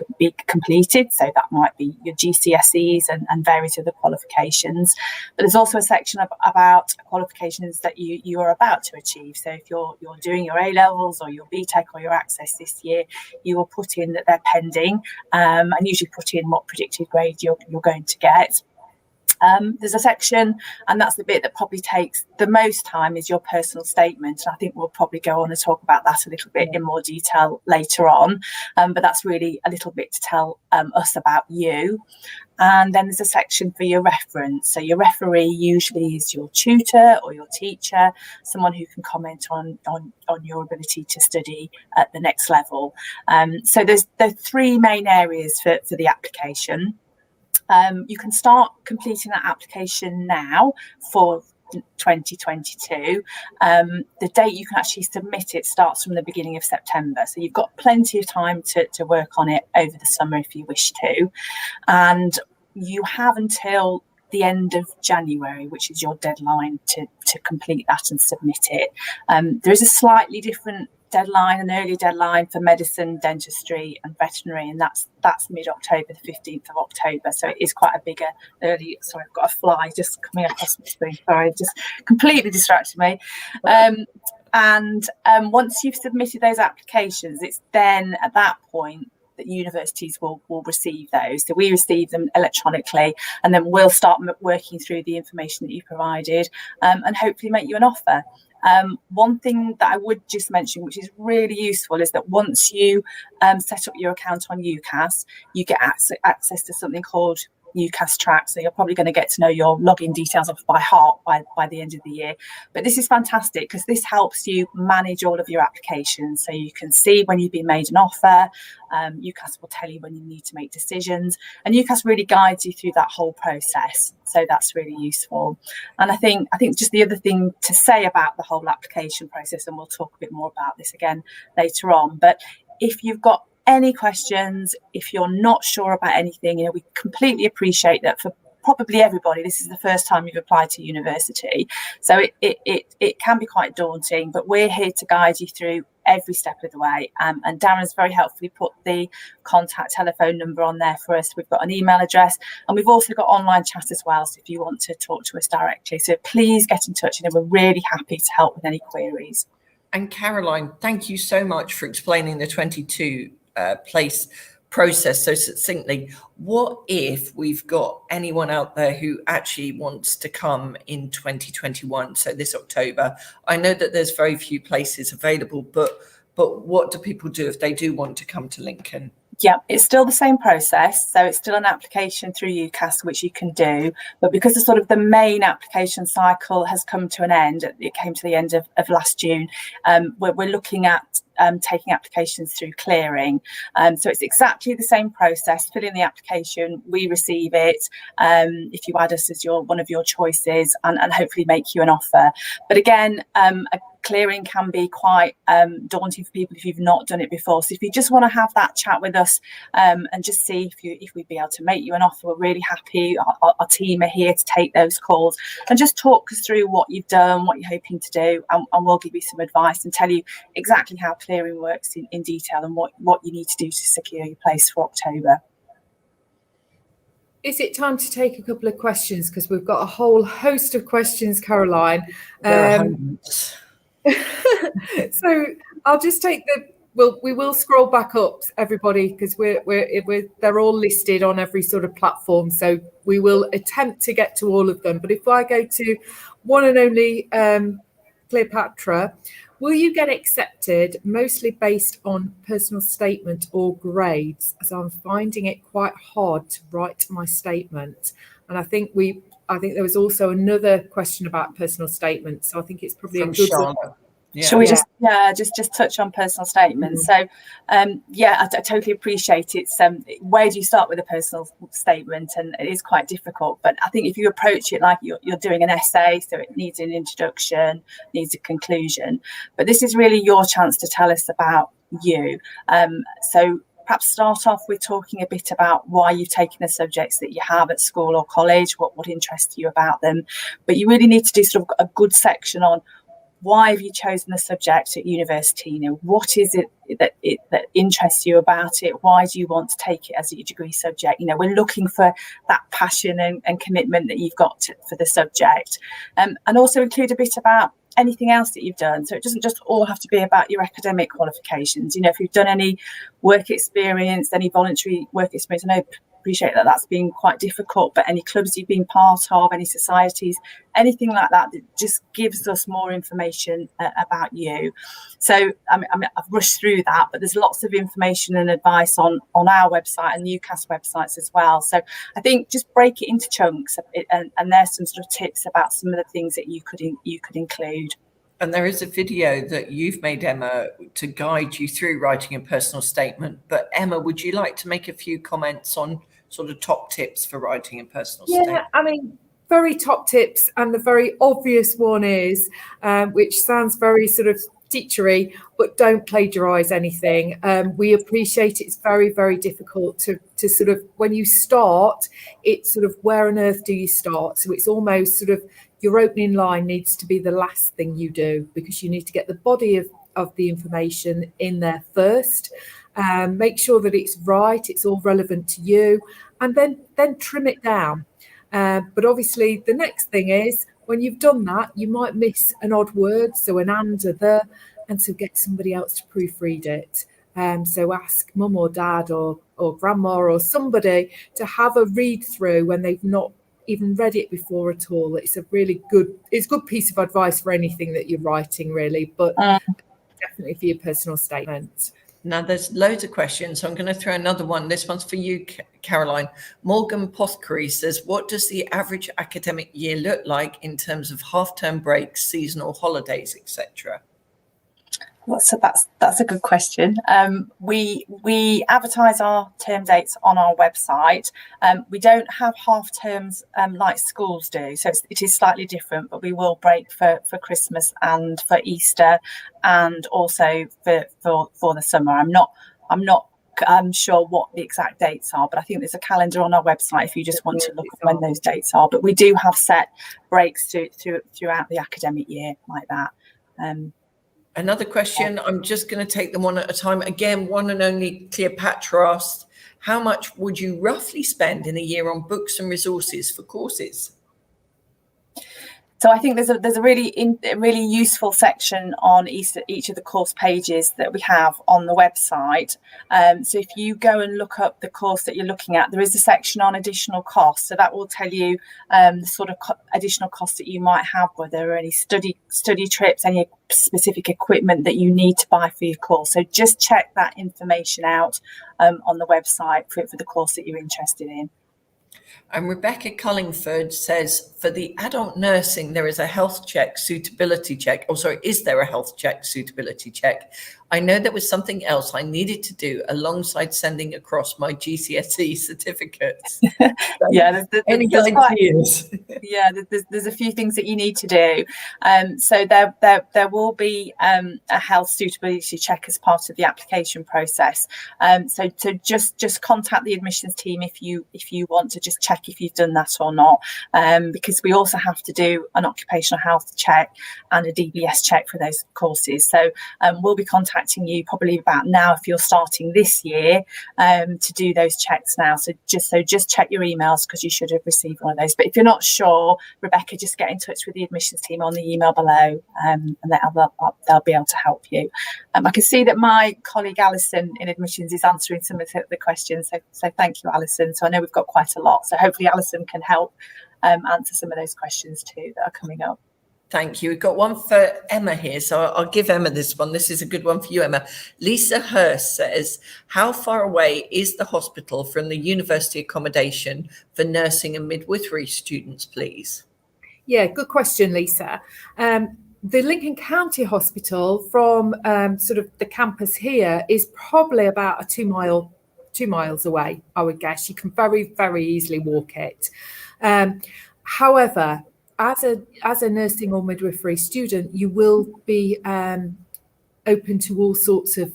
completed? So that might be your GCSEs and various other qualifications. But there's also a section about qualifications that you are about to achieve. So if you're doing your A-levels or your BTEC or your Access this year, you will put in that they're pending, and usually put in what predicted grade you're going to get. There's a section, and that's the bit that probably takes the most time, is your personal statement. And I think we'll probably go on and talk about that a little bit in more detail later on. But that's really a little bit to tell us about you. And then there's a section for your reference. So your referee usually is your tutor or your teacher, someone who can comment on your ability to study at the next level. So there's three main areas for the application. You can start completing that application now for 2022. The date you can actually submit it starts from the beginning of September. So you've got plenty of time to work on it over the summer if you wish to. And you have until the end of January, which is your deadline to complete that and submit it. There is a slightly different deadline, an early deadline for medicine, dentistry and veterinary, and that's mid-October, the 15th of October. So it is quite a bigger early. Sorry, I've got a fly just coming across my screen. Sorry, just completely distracted me. And once you've submitted those applications, it's then at that point that universities will receive those. So we receive them electronically, and then we'll start working through the information that you provided, and hopefully make you an offer. One thing that I would just mention, which is really useful, is that once you set up your account on UCAS, you get access to something called UCAS Track. So you're probably going to get to know your login details off by heart by the end of the year. But this is fantastic because this helps you manage all of your applications. So you can see when you've been made an offer. UCAS will tell you when you need to make decisions, and UCAS really guides you through that whole process. So that's really useful. And I think just the other thing to say about the whole application process, and we'll talk a bit more about this again later on, but if you've got any questions, if you're not sure about anything, we completely appreciate that for probably everybody, this is the first time you've applied to university. So it can be quite daunting, but we're here to guide you through every step of the way. And Darren's very helpfully put the contact telephone number on there for us. We've got an email address, and we've also got online chat as well. So if you want to talk to us directly, so please get in touch. We're really happy to help with any queries. And Caroline, thank you so much for explaining the 22 place process so succinctly. What if we've got anyone out there who actually wants to come in 2021, so this October? I know that there's very few places available, but what do people do if they do want to come to Lincoln? Yeah, it's still the same process. So it's still an application through UCAS, which you can do. But because the sort of the main application cycle has come to an end, it came to the end of last June, we're looking at taking applications through clearing. So it's exactly the same process. Fill in the application, we receive it. If you add us as one of your choices, and hopefully make you an offer. But again, clearing can be quite daunting for people if you've not done it before. So if you just want to have that chat with us and just see if we'd be able to make you an offer, we're really happy. Our team are here to take those calls and just talk us through what you've done, what you're hoping to do, and we'll give you some advice and tell you exactly how clearing works in detail and what you need to do to secure your place for October. Is it time to take a couple of questions? Because we've got a whole host of questions, Caroline. There are hundreds. So I'll just take we will scroll back up, everybody, because they're all listed on every sort of platform. So we will attempt to get to all of them. But if I go to one and only Cleopatra, will you get accepted mostly based on personal statement or grades? As I'm finding it quite hard to write my statement. And I think there was also another question about personal statement. So I think it's probably From a good Charlotte. one. Yeah. Shall we just touch on personal statements? So I totally appreciate it. Where do you start with a personal statement? And it is quite difficult, but I think if you approach it like you're doing an essay, so it needs an introduction, needs a conclusion, but this is really your chance to tell us about you. So perhaps start off with talking a bit about why you've taken the subjects that you have at school or college, what interests you about them. But you really need to do sort of a good section on why have you chosen the subject at university? You know, what is it that interests you about it? Why do you want to take it as a degree subject? You know, we're looking for that passion and commitment that you've got for the subject, and also include a bit about anything else that you've done. So it doesn't just all have to be about your academic qualifications. You know, if you've done any work experience, any voluntary work experience, I know appreciate that that's been quite difficult, but any clubs you've been part of, any societies, anything like that just gives us more information about you. So I mean, I've rushed through that, but there's lots of information and advice on our website and UCAS websites as well. So I think just break it into chunks, and there's some sort of tips about some of the things that you could include. And there is a video that you've made, Emma, to guide you through writing a personal statement. But Emma, would you like to make a few comments on sort of top tips for writing a personal statement? Yeah, I mean, very top tips. And the very obvious one is, which sounds very sort of teachery, but don't plagiarize anything. We appreciate it's very, very difficult to sort of, when you start, it's sort of where on earth do you start? So it's almost sort of your opening line needs to be the last thing you do, because you need to get the body of the information in there first. Make sure that it's right, it's all relevant to you, and then trim it down. But obviously the next thing is, when you've done that, you might miss an odd word, so an and or the, and so get somebody else to proofread it. So ask mum or dad or grandma or somebody to have a read through when they've not even read it before at all. It's a good piece of advice for anything that you're writing, really, but definitely for your personal statement. Now, there's loads of questions, so I'm going to throw another one. This one's for you, Caroline. Morgan Pothcary says, what does the average academic year look like in terms of half-term breaks, seasonal holidays, etc.? Well, so that's a good question. We advertise our term dates on our website. We don't have half terms like schools do, so it is slightly different. But we will break for Christmas and for Easter, and also for the summer. I'm not sure what the exact dates are, but I think there's a calendar on our website if you just want to look at when those dates are. But we do have set breaks throughout the academic year like that. Another question, I'm just going to take them one at a time. Again, one and only Cleopatra asked, how much would you roughly spend in a year on books and resources for courses? So I think there's a really useful section on each of the course pages that we have on the website. So if you go and look up the course that you're looking at, there is a section on additional costs. So that will tell you the sort of additional costs that you might have, whether there are any study trips, any specific equipment that you need to buy for your course. So just check that information out on the website for the course that you're interested in. And Rebecca Cullingford says, for the adult nursing, there is a health check, suitability check. Oh, sorry, is there a health check, suitability check? I know there was something else I needed to do alongside sending across my GCSE certificates. Yeah, any ideas? Yeah, there's a few things that you need to do. So there will be a health suitability check as part of the application process. So just contact the admissions team if you want to just check if you've done that or not, because we also have to do an occupational health check and a DBS check for those courses. So we'll be contacting you probably about now if you're starting this year to do those checks now. So just check your emails, because you should have received one of those. But if you're not sure, Rebecca, just get in touch with the admissions team on the email below, and they'll be able to help you. I can see that my colleague Alison in admissions is answering some of the questions. So thank you, Alison. So I know we've got quite a lot. So hopefully Alison can help answer some of those questions too that are coming up. Thank you. We've got one for Emma here, so I'll give Emma this one. This is a good one for you, Emma. Lisa Hurst says, how far away is the hospital from the university accommodation for nursing and midwifery students, please? Yeah, good question, Lisa. The Lincoln County Hospital from sort of the campus here is probably about 2 miles away, I would guess. You can very, very easily walk it. However, as a nursing or midwifery student, you will be open to all sorts of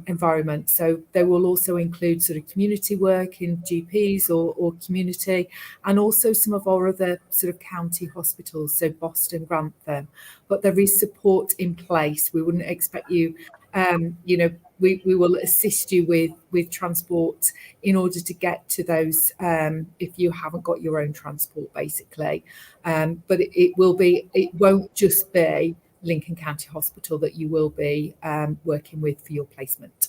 environments. So they will also include sort of community work in GPs or community, and also some of our other sort of county hospitals, so Boston, Grantham. But there is support in place. We wouldn't expect you, we will assist you with transport in order to get to those if you haven't got your own transport, basically. But it won't just be Lincoln County Hospital that you will be working with for your placement.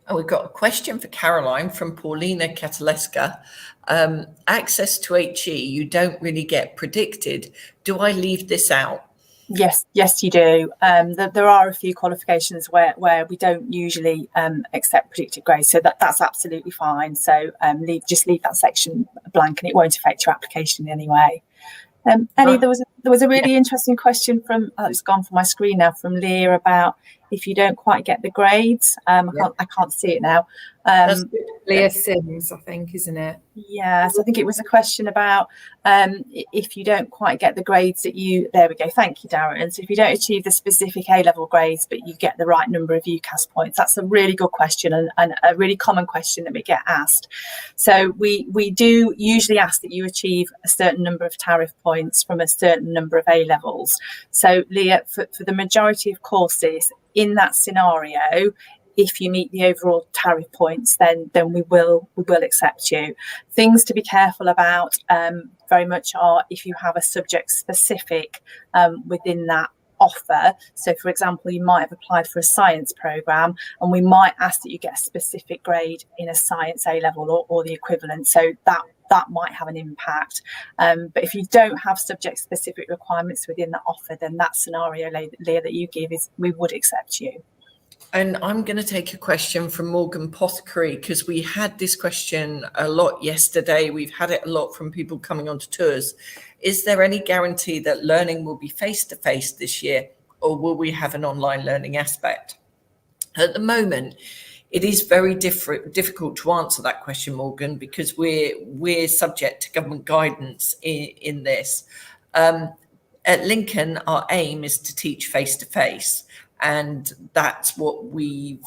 And we've got a question for Caroline from Paulina Cataleska. Access to HE, you don't really get predicted. Do I leave this out? Yes, you do. There are a few qualifications where we don't usually accept predicted grades, so that's absolutely fine. So just leave that section blank, and it won't affect your application in any way. Ellie, there was a really interesting question from it's gone from my screen now, from Leah, about if you don't quite get the grades. I can't see it now. Leah Sims, I think, isn't it? Yeah, so I think it was a question about if you don't quite get the grades that you, there we go, thank you, Darren. So if you don't achieve the specific A-level grades, but you get the right number of UCAS points, that's a really good question and a really common question that we get asked. So we do usually ask that you achieve a certain number of tariff points from a certain number of A-levels. So Leah, for the majority of courses, in that scenario, if you meet the overall tariff points, then we will accept you. Things to be careful about very much are if you have a subject specific within that offer. So for example, you might have applied for a science programme, and we might ask that you get a specific grade in a science A-level or the equivalent. So that might have an impact. But if you don't have subject specific requirements within that offer, then that scenario, Leah, that you give is we would accept you. And I'm going to take a question from Morgan Pothecary, because we had this question a lot yesterday. We've had it a lot from people coming onto tours. Is there any guarantee that learning will be face-to-face this year, or will we have an online learning aspect? At the moment, it is very difficult to answer that question, Morgan, because we're subject to government guidance in this. At Lincoln, our aim is to teach face-to-face. And that's what we've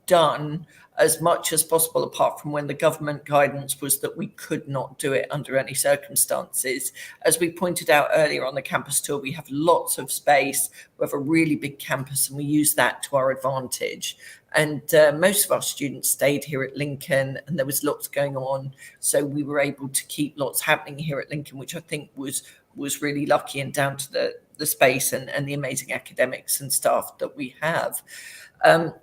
done as much as possible, apart from when the government guidance was that we could not do it under any circumstances. As we pointed out earlier on the campus tour, we have lots of space. We have a really big campus, and we use that to our advantage. And most of our students stayed here at Lincoln, and there was lots going on. So we were able to keep lots happening here at Lincoln, which I think was was really lucky and down to the space and the amazing academics and staff that we have.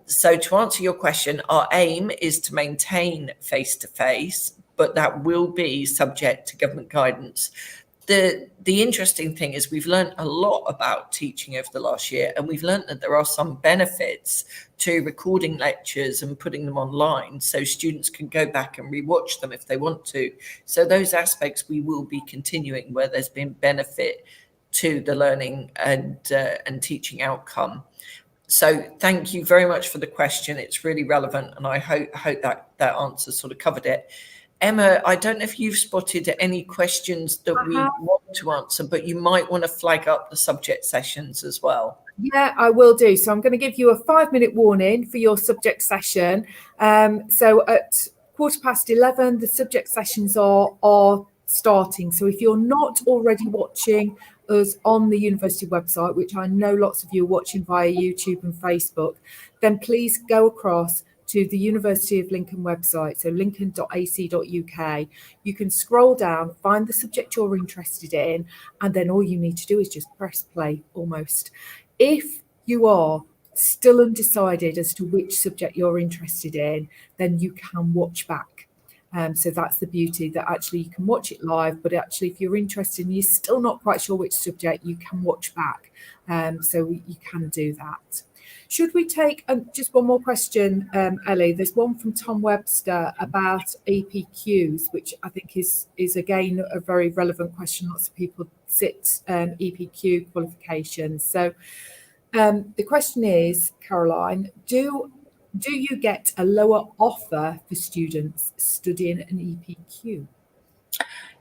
So to answer your question, our aim is to maintain face-to-face, but that will be subject to government guidance. The interesting thing is we've learned a lot about teaching over the last year, and we've learned that there are some benefits to recording lectures and putting them online so students can go back and rewatch them if they want to. So those aspects we will be continuing where there's been benefit to the learning and teaching outcome. So thank you very much for the question. It's really relevant, and I hope that answer sort of covered it. Emma, I don't know if you've spotted any questions that we want to answer, but you might want to flag up the subject sessions as well. Yeah, I will do. So I'm going to give you a 5-minute warning for your subject session. So at 11:15, the subject sessions are starting. So if you're not already watching us on the university website, which I know lots of you are watching via YouTube and Facebook, then please go across to the University of Lincoln website, so lincoln.ac.uk. You can scroll down, find the subject you're interested in, and then all you need to do is just press play almost. If you are still undecided as to which subject you're interested in, then you can watch back. So that's the beauty, that actually you can watch it live, but actually if you're interested and you're still not quite sure which subject, you can watch back. So you can do that. Should we take just one more question, Ellie? There's one from Tom Webster about EPQs, which I think is again a very relevant question. Lots of people sit EPQ qualifications. So the question is, Caroline, do you get a lower offer for students studying an EPQ?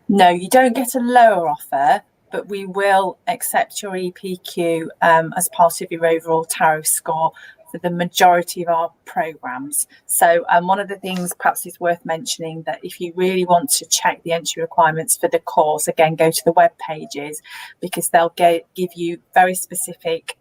No, you don't get a lower offer, but we will accept your EPQ as part of your overall tariff score for the majority of our programs. So one of the things perhaps is worth mentioning, that if you really want to check the entry requirements for the course, again, go to the web pages, because they'll give you very specific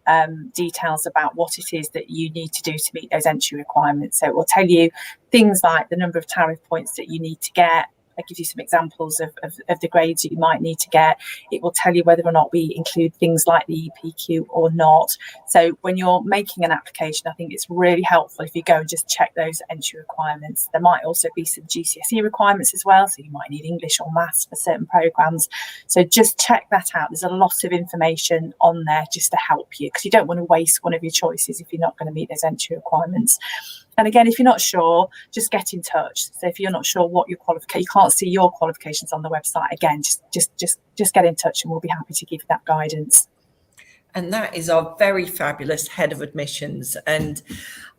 details about what it is that you need to do to meet those entry requirements. So it will tell you things like the number of tariff points that you need to get. It gives you some examples of the grades that you might need to get. It will tell you whether or not we include things like the EPQ or not. So when you're making an application, I think it's really helpful if you go and just check those entry requirements. There might also be some GCSE requirements as well. So you might need English or maths for certain programs. So just check that out. There's a lot of information on there just to help you, because you don't want to waste one of your choices if you're not going to meet those entry requirements. And again, if you're not sure, just get in touch. So if you're not sure what your you can't see your qualifications on the website, again, just get in touch and we'll be happy to give you that guidance. And that is our very fabulous head of admissions. And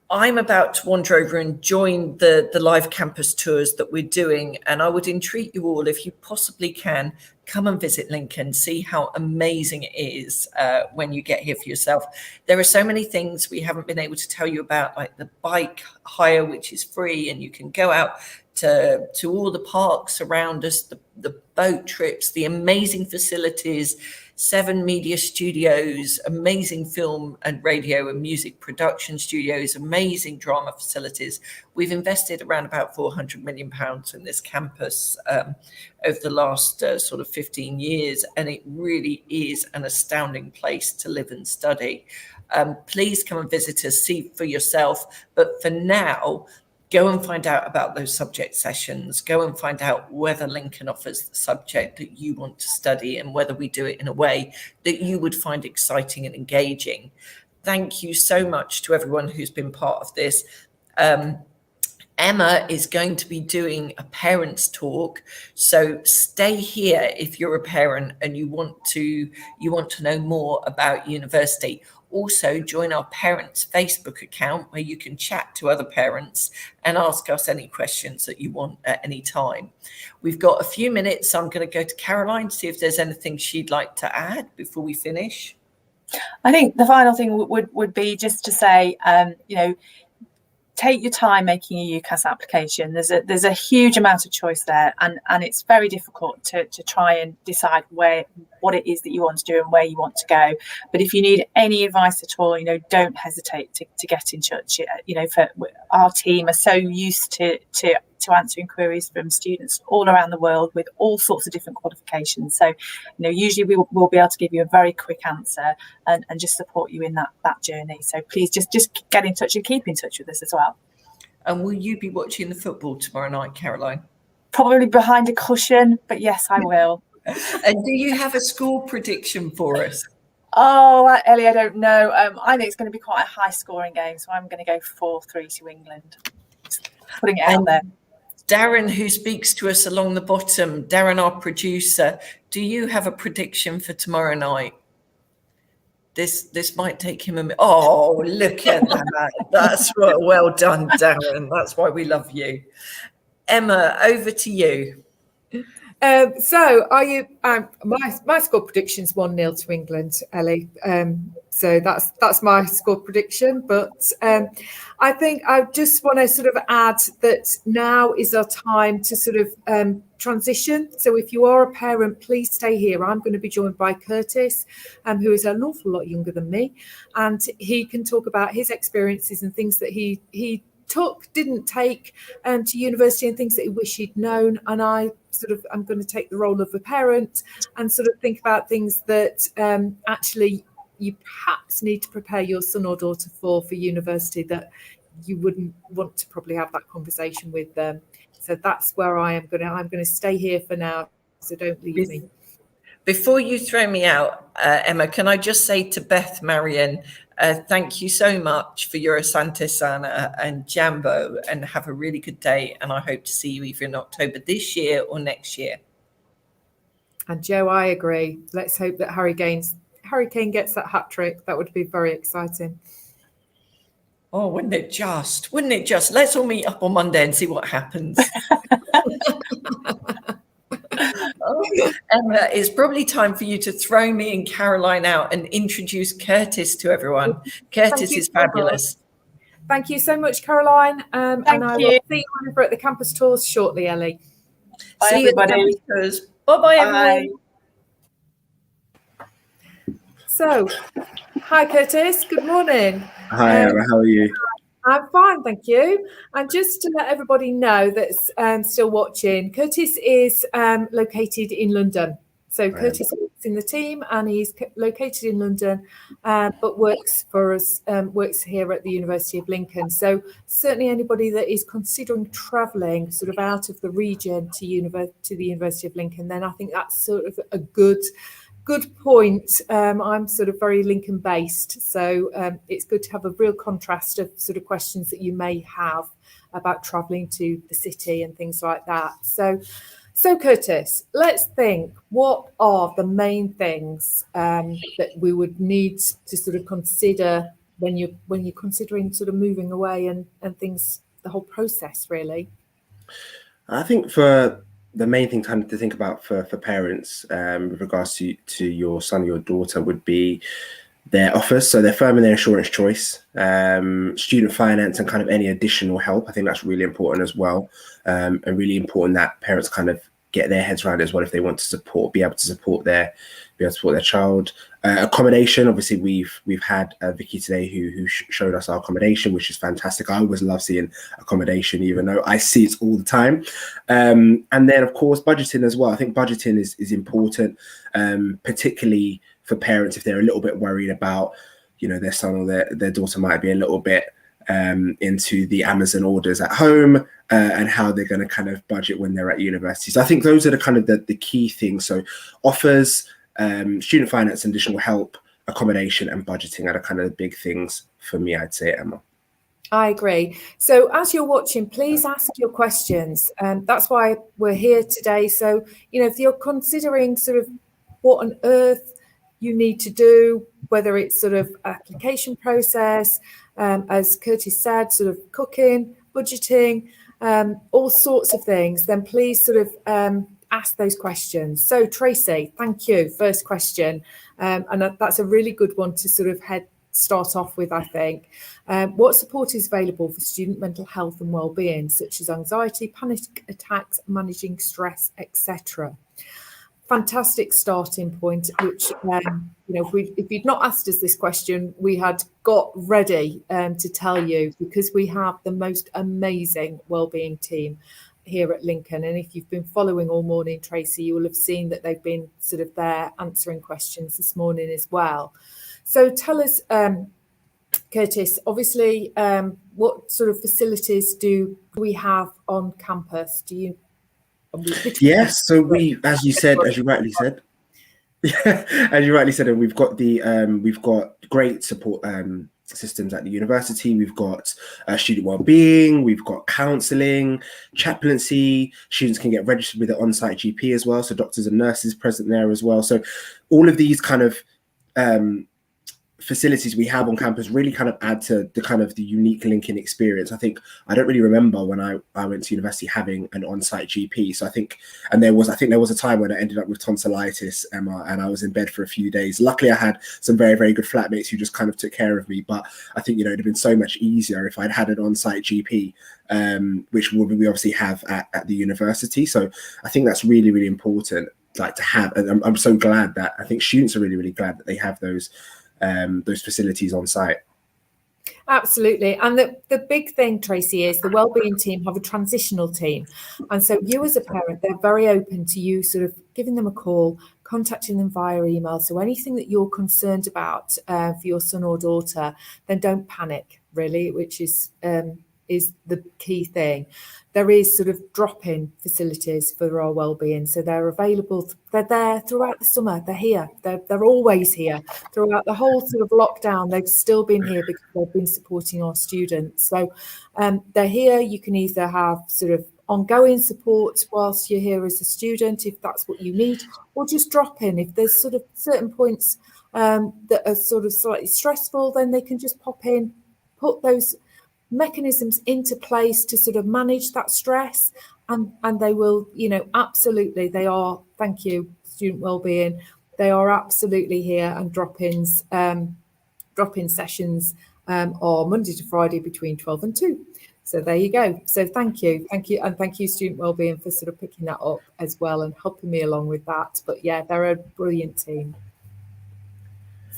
I'm about to wander over and join the live campus tours that we're doing. And I would entreat you all, if you possibly can, come and visit Lincoln, see how amazing it is when you get here for yourself. There are so many things we haven't been able to tell you about, like the bike hire, which is free, and you can go out to all the parks around us, the boat trips, the amazing facilities, 7 media studios, amazing film and radio and music production studios, amazing drama facilities. We've invested around about £400 million in this campus over the last sort of 15 years, and it really is an astounding place to live and study. Please come and visit us, see for yourself. But for now, go and find out about those subject sessions. Go and find out whether Lincoln offers the subject that you want to study and whether we do it in a way that you would find exciting and engaging. Thank you so much to everyone who's been part of this. Emma is going to be doing a parents talk, so stay here if you're a parent and you want to know more about university. Also, join our parents Facebook account where you can chat to other parents and ask us any questions that you want at any time. We've got a few minutes, so I'm going to go to Caroline to see if there's anything she'd like to add before we finish. I think the final thing would be just to say, take your time making a UCAS application. There's a huge amount of choice there, and it's very difficult to try and decide what it is that you want to do and where you want to go. But if you need any advice at all, don't hesitate to get in touch. For our team are so used to to answer inquiries from students all around the world with all sorts of different qualifications. So, usually we'll be able to give you a very quick answer and just support you in that journey. So please just get in touch and keep in touch with us as well. And will you be watching the football tomorrow night, Caroline? Probably behind a cushion, but yes, I will. And do you have a score prediction for us? Oh, Ellie, I don't know. I think it's going to be quite a high-scoring game, so I'm going to go 4-3 to England. Just putting it out there. Darren, who speaks to us along the bottom, Darren, our producer, do you have a prediction for tomorrow night? This might take him a minute. Oh, look at that. That's well done, Darren. That's why we love you. Emma, over to you. So are you my score prediction's 1-0 to England, Ellie. So that's my score prediction. But I think I just want to sort of add that now is our time to sort of transition. So if you are a parent, please stay here. I'm going to be joined by Curtis, who is an awful lot younger than me, and he can talk about his experiences and things that he didn't take to university and things that he wished he'd known. And I'm going to take the role of a parent and sort of think about things that actually you perhaps need to prepare your son or daughter for university that you wouldn't want to probably have that conversation with them. So that's where I'm going to stay here for now. So don't leave me. Before you throw me out, Emma, can I just say to Beth Marion, thank you so much for your Asante Sana and Jambo, and have a really good day. And I hope to see you either in October this year or next year. And Joe, I agree. Let's hope that Hurricane gets that hat trick. That would be very exciting. Oh, wouldn't it just? Let's all meet up on Monday and see what happens. Emma, it's probably time for you to throw me and Caroline out and introduce Curtis to everyone. Curtis is fabulous. Thank you so much, Caroline. And I will see you over at the campus tours shortly, Ellie. Bye, see everybody. you at the campus tours. Bye, everyone. So, hi, Curtis. Good morning. Hi, Emma. How are you? I'm fine, thank you. And just to let everybody know that's still watching, Curtis is located in London. So Curtis is in the team and he's located in London, but works for us, works here at the University of Lincoln. So certainly anybody that is considering travelling sort of out of the region to the University of Lincoln, then I think that's sort of a good point. I'm sort of very Lincoln based, so it's good to have a real contrast of sort of questions that you may have about travelling to the city and things like that. So Curtis, let's think, what are the main things that we would need to sort of consider when you're considering sort of moving away and things, the whole process really? I think for the main thing kind of to think about for parents with regards to your son or your daughter would be their offers, so their firm and their insurance choice, student finance, and kind of any additional help. I think that's really important as well, and really important that parents kind of get their heads around it as well if they want to be able to support their child. Accommodation, obviously we've had Vicky today who showed us our accommodation, which is fantastic. I always love seeing accommodation, even though I see it all the time. And then of course budgeting as well. I think budgeting is important, particularly for parents if they're a little bit worried about, their son or their daughter might be a little bit into the Amazon orders at home, and how they're going to kind of budget when they're at university. So I think those are the kind of the key things. So offers, student finance, additional help, accommodation, and budgeting are the kind of the big things for me, I'd say, Emma. I agree. So as you're watching, please ask your questions. That's why we're here today. So, if you're considering sort of what on earth you need to do, whether it's sort of application process, as Curtis said, sort of cooking, budgeting, all sorts of things, then please sort of ask those questions. So Tracy, thank you. First question. And that's a really good one to sort of start off with, I think. What support is available for student mental health and well-being, such as anxiety, panic attacks, managing stress, etc.? Fantastic starting point, which, if you'd not asked us this question, we had got ready to tell you, because we have the most amazing wellbeing team. here at Lincoln. And if you've been following all morning, Tracy, you will have seen that they've been sort of there answering questions this morning as well. So tell us, Curtis, obviously, what sort of facilities do we have on campus? Yes, so we, as you rightly said, and we've got great support systems at the university. We've got student wellbeing, we've got counselling, chaplaincy. Students can get registered with an on-site GP as well, so doctors and nurses present there as well. So all of these kind of facilities we have on campus really kind of add to the unique Lincoln experience. I don't really remember when I went to university having an on-site GP. So I think there was a time when I ended up with tonsillitis, Emma, and I was in bed for a few days. Luckily, I had some very, very good flatmates who just kind of took care of me. But I think, it'd have been so much easier if I'd had an on-site GP, which we obviously have at the university. So I think that's really, really important, like to have. And I'm so glad that I think students are really, really glad that they have those facilities on site. Absolutely. And the big thing, Tracy, is the wellbeing team have a transitional team. And so you as a parent, they're very open to you sort of giving them a call, contacting them via email. So anything that you're concerned about for your son or daughter, then don't panic, really, which is the key thing. There is sort of drop-in facilities for our wellbeing, so they're available. They're there throughout the summer. They're here. They're always here throughout the whole sort of lockdown. They've still been here because they've been supporting our students. So they're here. You can either have sort of ongoing support whilst you're here as a student, if that's what you need, or just drop in if there's sort of certain points that are sort of slightly stressful. Then they can just pop in, put those mechanisms into place to sort of manage that stress, and they will, absolutely, they are, thank you, student wellbeing, they are absolutely here. And drop-in sessions are Monday to Friday between 12 and 2. So there you go. So thank you, and thank you, student wellbeing, for sort of picking that up as well and helping me along with that. But yeah, they're a brilliant team.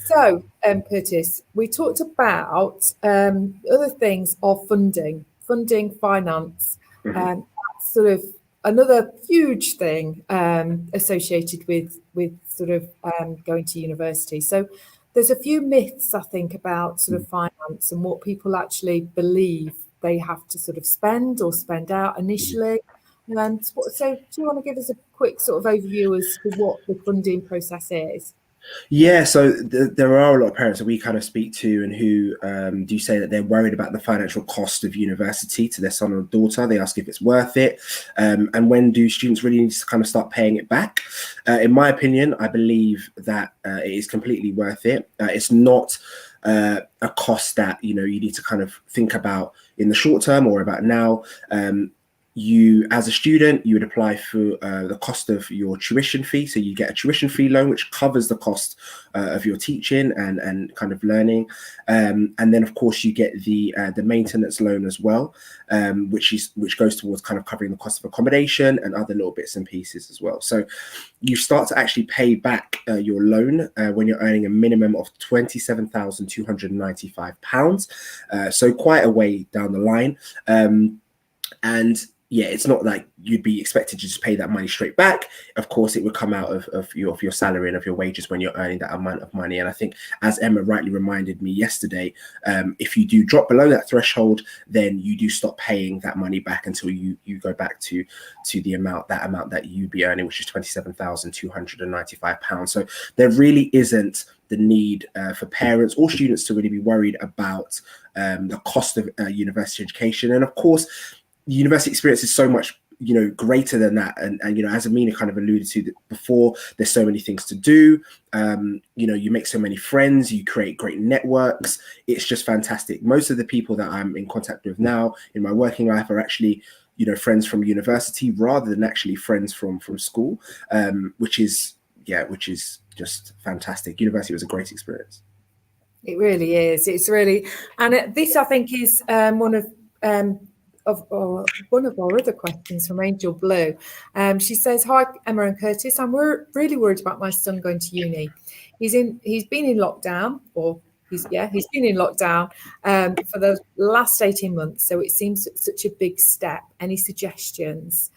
So, Curtis, we talked about other things of funding, finance, Mm-hmm. sort of another huge thing associated with sort of going to university. So there's a few myths, I think, about sort of finance and what people actually believe they have to sort of spend or spend out initially. So do you want to give us a quick sort of overview as to what the funding process is? Yeah, so there are a lot of parents that we kind of speak to and who do say that they're worried about the financial cost of university to their son or daughter. They ask if it's worth it, and when do students really need to kind of start paying it back. In my opinion, I believe that it is completely worth it. It's not a cost that you need to kind of think about in the short term or about now. You, as a student, you would apply for the cost of your tuition fee. So you get a tuition fee loan, which covers the cost of your teaching and kind of learning. And then, of course, you get the maintenance loan as well, which goes towards kind of covering the cost of accommodation and other little bits and pieces as well. So you start to actually pay back your loan when you're earning a minimum of £27,295. So quite a way down the line. And yeah, it's not like you'd be expected to just pay that money straight back. Of course, it would come out of your salary and of your wages when you're earning that amount of money. And I think, as Emma rightly reminded me yesterday, if you do drop below that threshold, then you do stop paying that money back until you go back to the amount that you'd be earning, which is £27,295. So there really isn't the need for parents or students to really be worried about the cost of university education. And of course, the university experience is so much, greater than that. And as Amina kind of alluded to before, there's so many things to do. You make so many friends, you create great networks. It's just fantastic. Most of the people that I'm in contact with now in my working life are actually, friends from university rather than actually friends from school, which is just fantastic. University was a great experience. It really is. It's really, and this I think is one of our other questions from Angel Blue. She says, "Hi Emma and Curtis, I'm really worried about my son going to uni. He's been in lockdown, or He's been in lockdown for the last 18 months. So it seems such a big step. Any suggestions?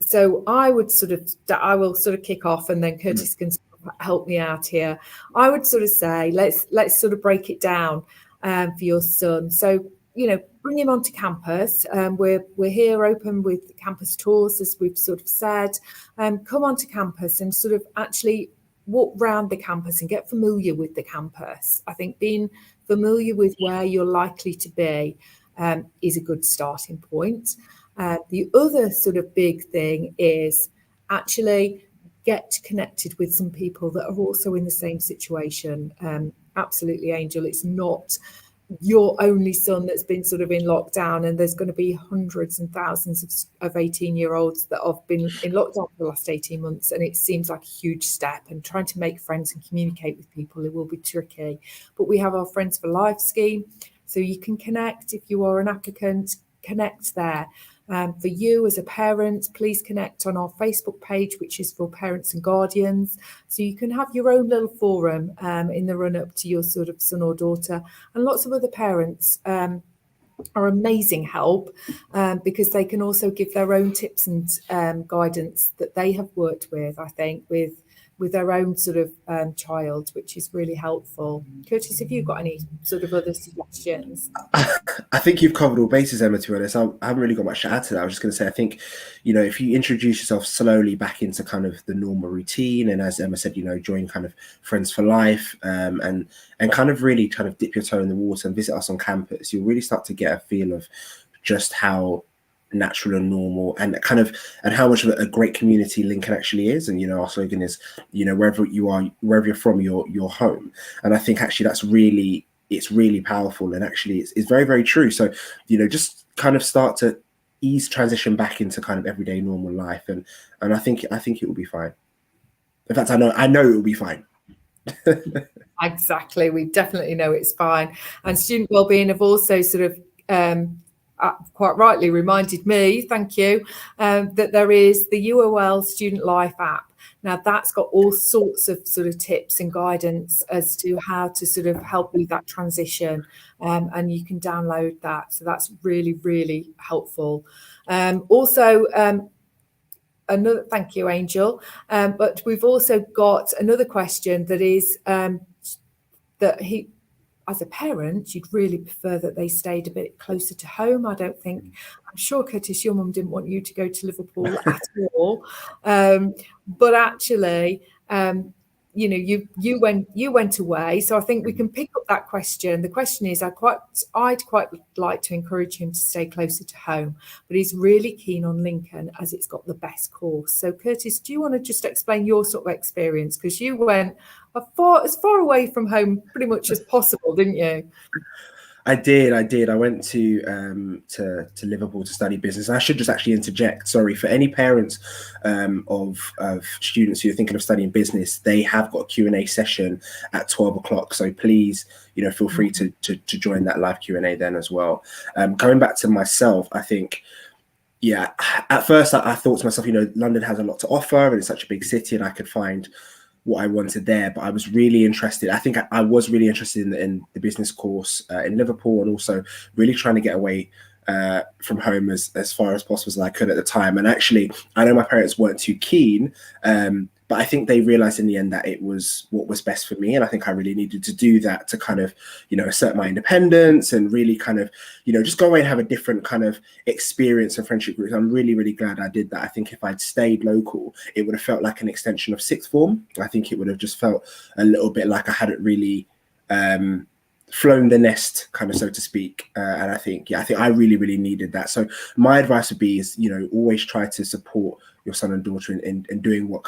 So I will sort of kick off, and then Curtis can help me out here. I would sort of say, let's sort of break it down for your son. So, bring him onto campus. We're here open with campus tours, as we've sort of said. Come onto campus and sort of actually walk around the campus and get familiar with the campus. I think being familiar with where you're likely to be is a good starting point. The other sort of big thing is actually get connected with some people that are also in the same situation. Absolutely, Angel. It's not your only son that's been sort of in lockdown, and there's going to be hundreds and thousands of 18-year-olds that have been in lockdown for the last 18 months, and it seems like a huge step, and trying to make friends and communicate with people, it will be tricky. But we have our Friends for Life scheme, so you can connect. If you are an applicant, connect there. For you as a parent, please connect on our Facebook page, which is for parents and guardians. So you can have your own little forum in the run up to your sort of son or daughter. And lots of other parents are amazing help because they can also give their own tips and guidance that they have worked with, I think, with their own sort of child, which is really helpful. Curtis, have you got any sort of other suggestions? I think you've covered all bases, Emma, to be honest. I haven't really got much to add to that. I was just going to say, I think, if you introduce yourself slowly back into kind of the normal routine, and as Emma said, join kind of Friends for Life and kind of really kind of dip your toe in the water and visit us on campus, you'll really start to get a feel of just how natural and normal and how much of a great community Lincoln actually is. And our slogan is wherever you're from, your home. And I think actually it's really powerful, and actually it's very, very true. So just kind of start to transition back into kind of everyday normal life, and I think it will be fine. In fact, I know it will be fine. Exactly, we definitely know it's fine. And student wellbeing have also sort of quite rightly reminded me, thank you, that there is the Uol Student Life App. Now that's got all sorts of sort of tips and guidance as to how to sort of help with that transition, and you can download that. So that's really, really helpful. Also, another, thank you, Angel. But we've also got another question that is that he, as a parent, you'd really prefer that they stayed a bit closer to home. I'm sure, Curtis, your mum didn't want you to go to Liverpool at all. But actually, you went away. So I think we can pick up that question. The question is, I'd quite like to encourage him to stay closer to home, but he's really keen on Lincoln as it's got the best course. So Curtis, do you want to just explain your sort of experience? Because you went as far away from home pretty much as possible, didn't you? I did. I went to Liverpool to study business. And I should just actually interject. Sorry, for any parents of students who are thinking of studying business, they have got a Q&A session at 12 o'clock. So please, feel free to join that live Q&A then as well. Going back to myself, I think, at first I thought to myself, London has a lot to offer and it's such a big city, and I could find what I wanted there. But I was really interested. I think I was really interested in the business course in Liverpool, and also really trying to get away from home as far as possible as I could at the time. And actually, I know my parents weren't too keen, but I think they realized in the end that it was what was best for me. And I think I really needed to do that to kind of, assert my independence and really kind of, just go away and have a different kind of experience and friendship groups. I'm really, really glad I did that. I think if I'd stayed local, it would have felt like an extension of sixth form. I think it would have just felt a little bit like I hadn't really flown the nest, kind of, so to speak. And I think I really, really needed that. So my advice would be is, always try to support your son and daughter in doing what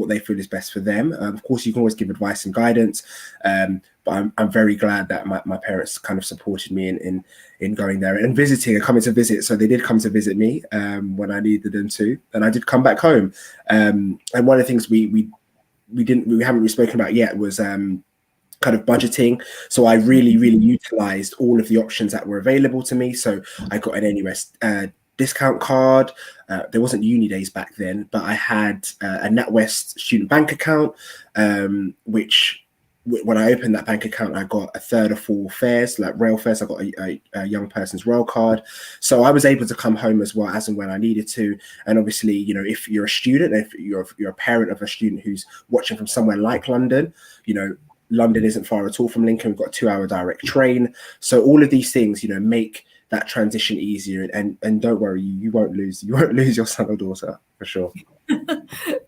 they feel is best for them. Of course, you can always give advice and guidance, but I'm very glad that my parents kind of supported me in going there and visiting and coming to visit. So they did come to visit me when I needed them to, and I did come back home. And one of the things we haven't really spoken about yet was kind of budgeting. So I really, really utilized all of the options that were available to me. So I got an NUS discount card. There wasn't uni days back then, but I had a NatWest student bank account, which when I opened that bank account, I got a third of 4 fares, like rail fares. I got a young person's rail card. So I was able to come home as well as and when I needed to. And obviously, you know, if you're a student, if you're a parent of a student who's watching from somewhere like London, you know, London isn't far at all from Lincoln. We've got a 2-hour direct train. So all of these things, you know, make that transition easier. And don't worry, you won't lose your son or daughter for sure.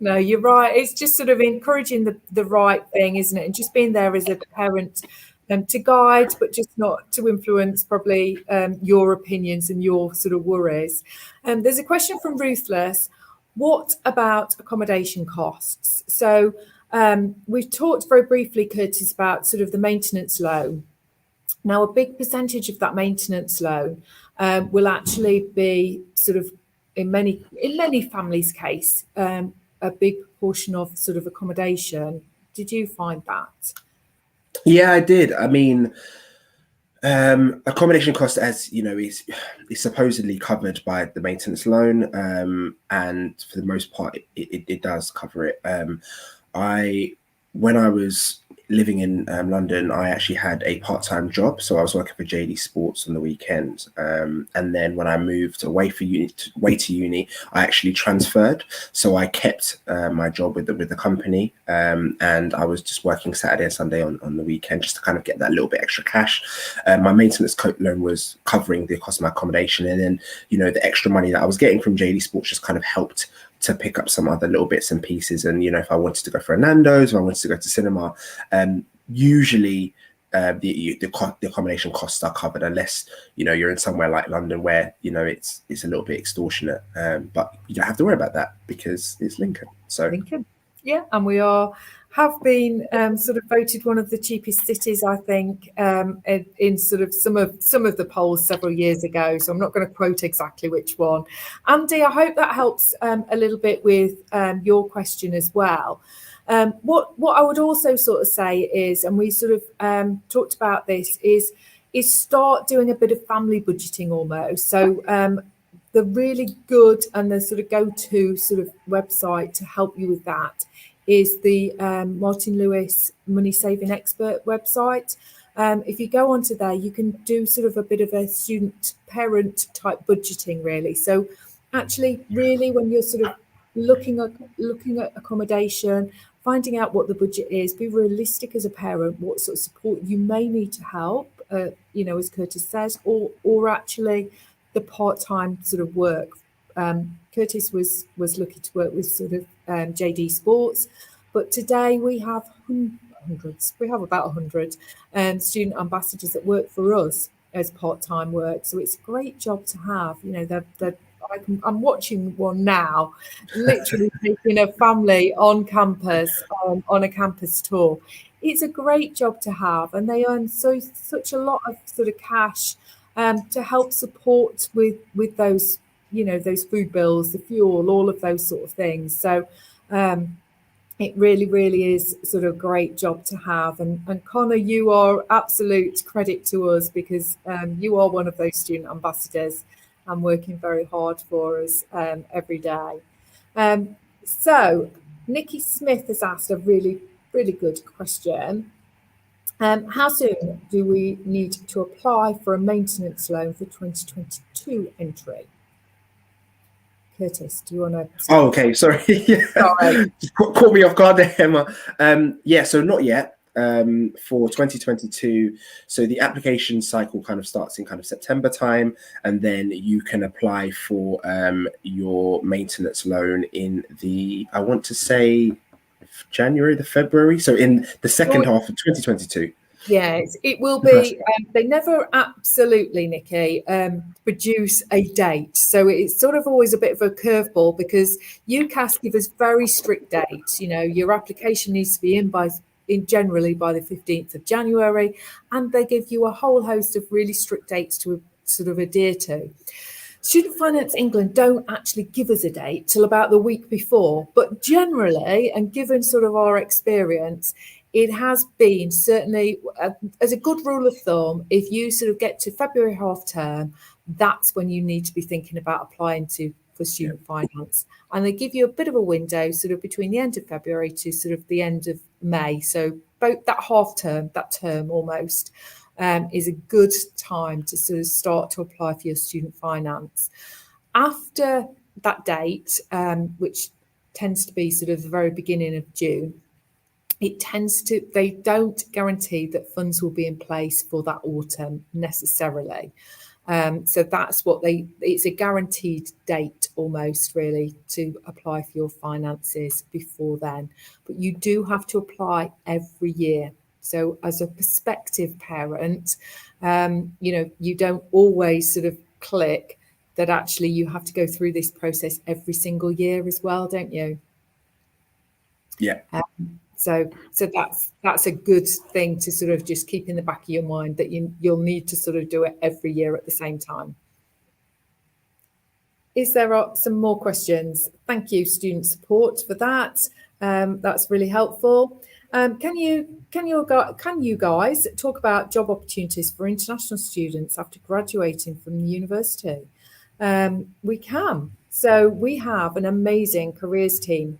No, you're right. It's just sort of encouraging the right thing, isn't it? And just being there as a parent to guide, but just not to influence probably your opinions and your sort of worries. There's a question from Ruthless. What about accommodation costs? So we've talked very briefly, Curtis, about sort of the maintenance loan. Now, a big percentage of that maintenance loan will actually be sort of, in many families' case, a big portion of sort of accommodation. Did you find that? Yeah, I did. I mean, accommodation cost, as you know, is supposedly covered by the maintenance loan, and for the most part, it does cover it. When I was living in London, I actually had a part-time job, so I was working for JD Sports on the weekends. And then when I moved away to uni, I actually transferred. So I kept my job with the company, and I was just working Saturday and Sunday on the weekend just to kind of get that little bit extra cash. My maintenance loan was covering the cost of my accommodation, and then, you know, the extra money that I was getting from JD Sports just kind of helped to pick up some other little bits and pieces. And, you know, if I wanted to go for a Nando's, if I wanted to go to cinema, usually the accommodation costs are covered, unless, you know, you're in somewhere like London where, you know, it's a little bit extortionate. But you don't have to worry about that because it's Lincoln. So Lincoln, yeah, and we have been sort of voted one of the cheapest cities, I think, in sort of some of the polls several years ago. So I'm not going to quote exactly which one. Andy, I hope that helps a little bit with your question as well. What I would also sort of say is, and we sort of talked about this, is start doing a bit of family budgeting almost. So the really good and the sort of go-to sort of website to help you with that is the Martin Lewis Money Saving Expert website. If you go onto there, you can do sort of a bit of a student-parent type budgeting, really. So actually, really, when you're sort of looking at accommodation, finding out what the budget is, be realistic as a parent, what sort of support you may need to help, you know, as Curtis says, or actually the part-time sort of work. Curtis was lucky to work with sort of JD Sports, but today we have hundreds. We have about 100 student ambassadors that work for us as part-time work. So it's a great job to have. You know, I'm watching one now, literally taking a family on campus on a campus tour. It's a great job to have, and they earn such a lot of sort of cash to help support with those, you know, those food bills, the fuel, all of those sort of things. So it really, really is sort of a great job to have. And Connor, you are absolute credit to us, because you are one of those student ambassadors and working very hard for us every day. So Nikki Smith has asked a really, really good question. How soon do we need to apply for a maintenance loan for 2022 entry? Curtis, do you want to? Oh, okay, sorry. Yeah. Sorry. Caught me off guard there, Emma. Yeah, so not yet. For 2022, so the application cycle kind of starts in kind of September time, and then you can apply for your maintenance loan in I want to say January, February, so in the second half of 2022. Yes, it will be. They never absolutely, Nikki, produce a date. So it's sort of always a bit of a curveball, because UCAS give us very strict dates. You know, your application needs to be generally by the 15th of January, and they give you a whole host of really strict dates to sort of adhere to. Student Finance England don't actually give us a date till about the week before, but generally, and given sort of our experience, it has been certainly, as a good rule of thumb, if you sort of get to February half term, that's when you need to be thinking about applying for student finance, and they give you a bit of a window sort of between the end of February to sort of the end of May. So both that half term, that term almost, is a good time to sort of start to apply for your student finance. After that date, which tends to be sort of the very beginning of June, they don't guarantee that funds will be in place for that autumn necessarily. So that's it's a guaranteed date almost really to apply for your finances before then. But you do have to apply every year. So as a prospective parent, you don't always sort of click that actually you have to go through this process every single year as well, don't you? Yeah. So that's a good thing to sort of just keep in the back of your mind, that you'll need to sort of do it every year at the same time. Is there some more questions? Thank you, student support, for that. That's really helpful. Can you guys talk about job opportunities for international students after graduating from the university? We can. So we have an amazing careers team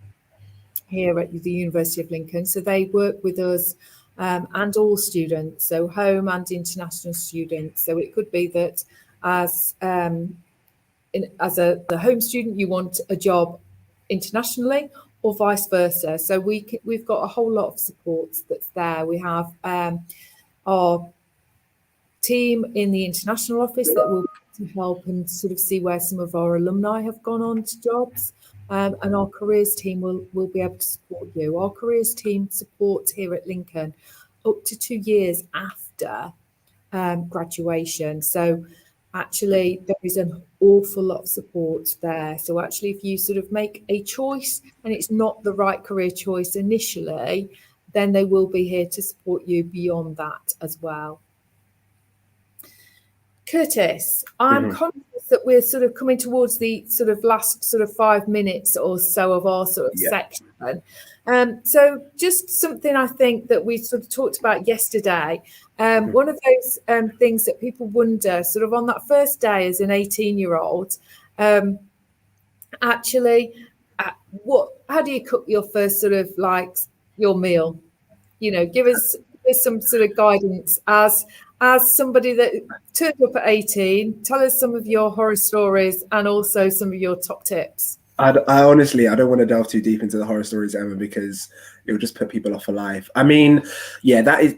here at the University of Lincoln. So they work with us and all students, so home and international students. So it could be that as the home student, you want a job internationally, or vice versa. So we've got a whole lot of support that's there. We have our team in the international office that will help and sort of see where some of our alumni have gone on to jobs. And our careers team will be able to support you. Our careers team supports here at Lincoln up to 2 years after graduation. So actually there is an awful lot of support there. So actually if you sort of make a choice and it's not the right career choice initially, then they will be here to support you beyond that as well. Curtis, I'm conscious that we're sort of coming towards the sort of last sort of 5 minutes or so of our sort of section. So just something I think that we sort of talked about yesterday. One of those things that people wonder sort of on that first day as an 18-year-old, actually, how do you cook your first sort of like your meal? You know, give us some sort of guidance as somebody that turned up at 18. Tell us some of your horror stories and also some of your top tips. I honestly, I don't want to delve too deep into the horror stories, Emma, because it will just put people off for life. I mean, yeah, that is,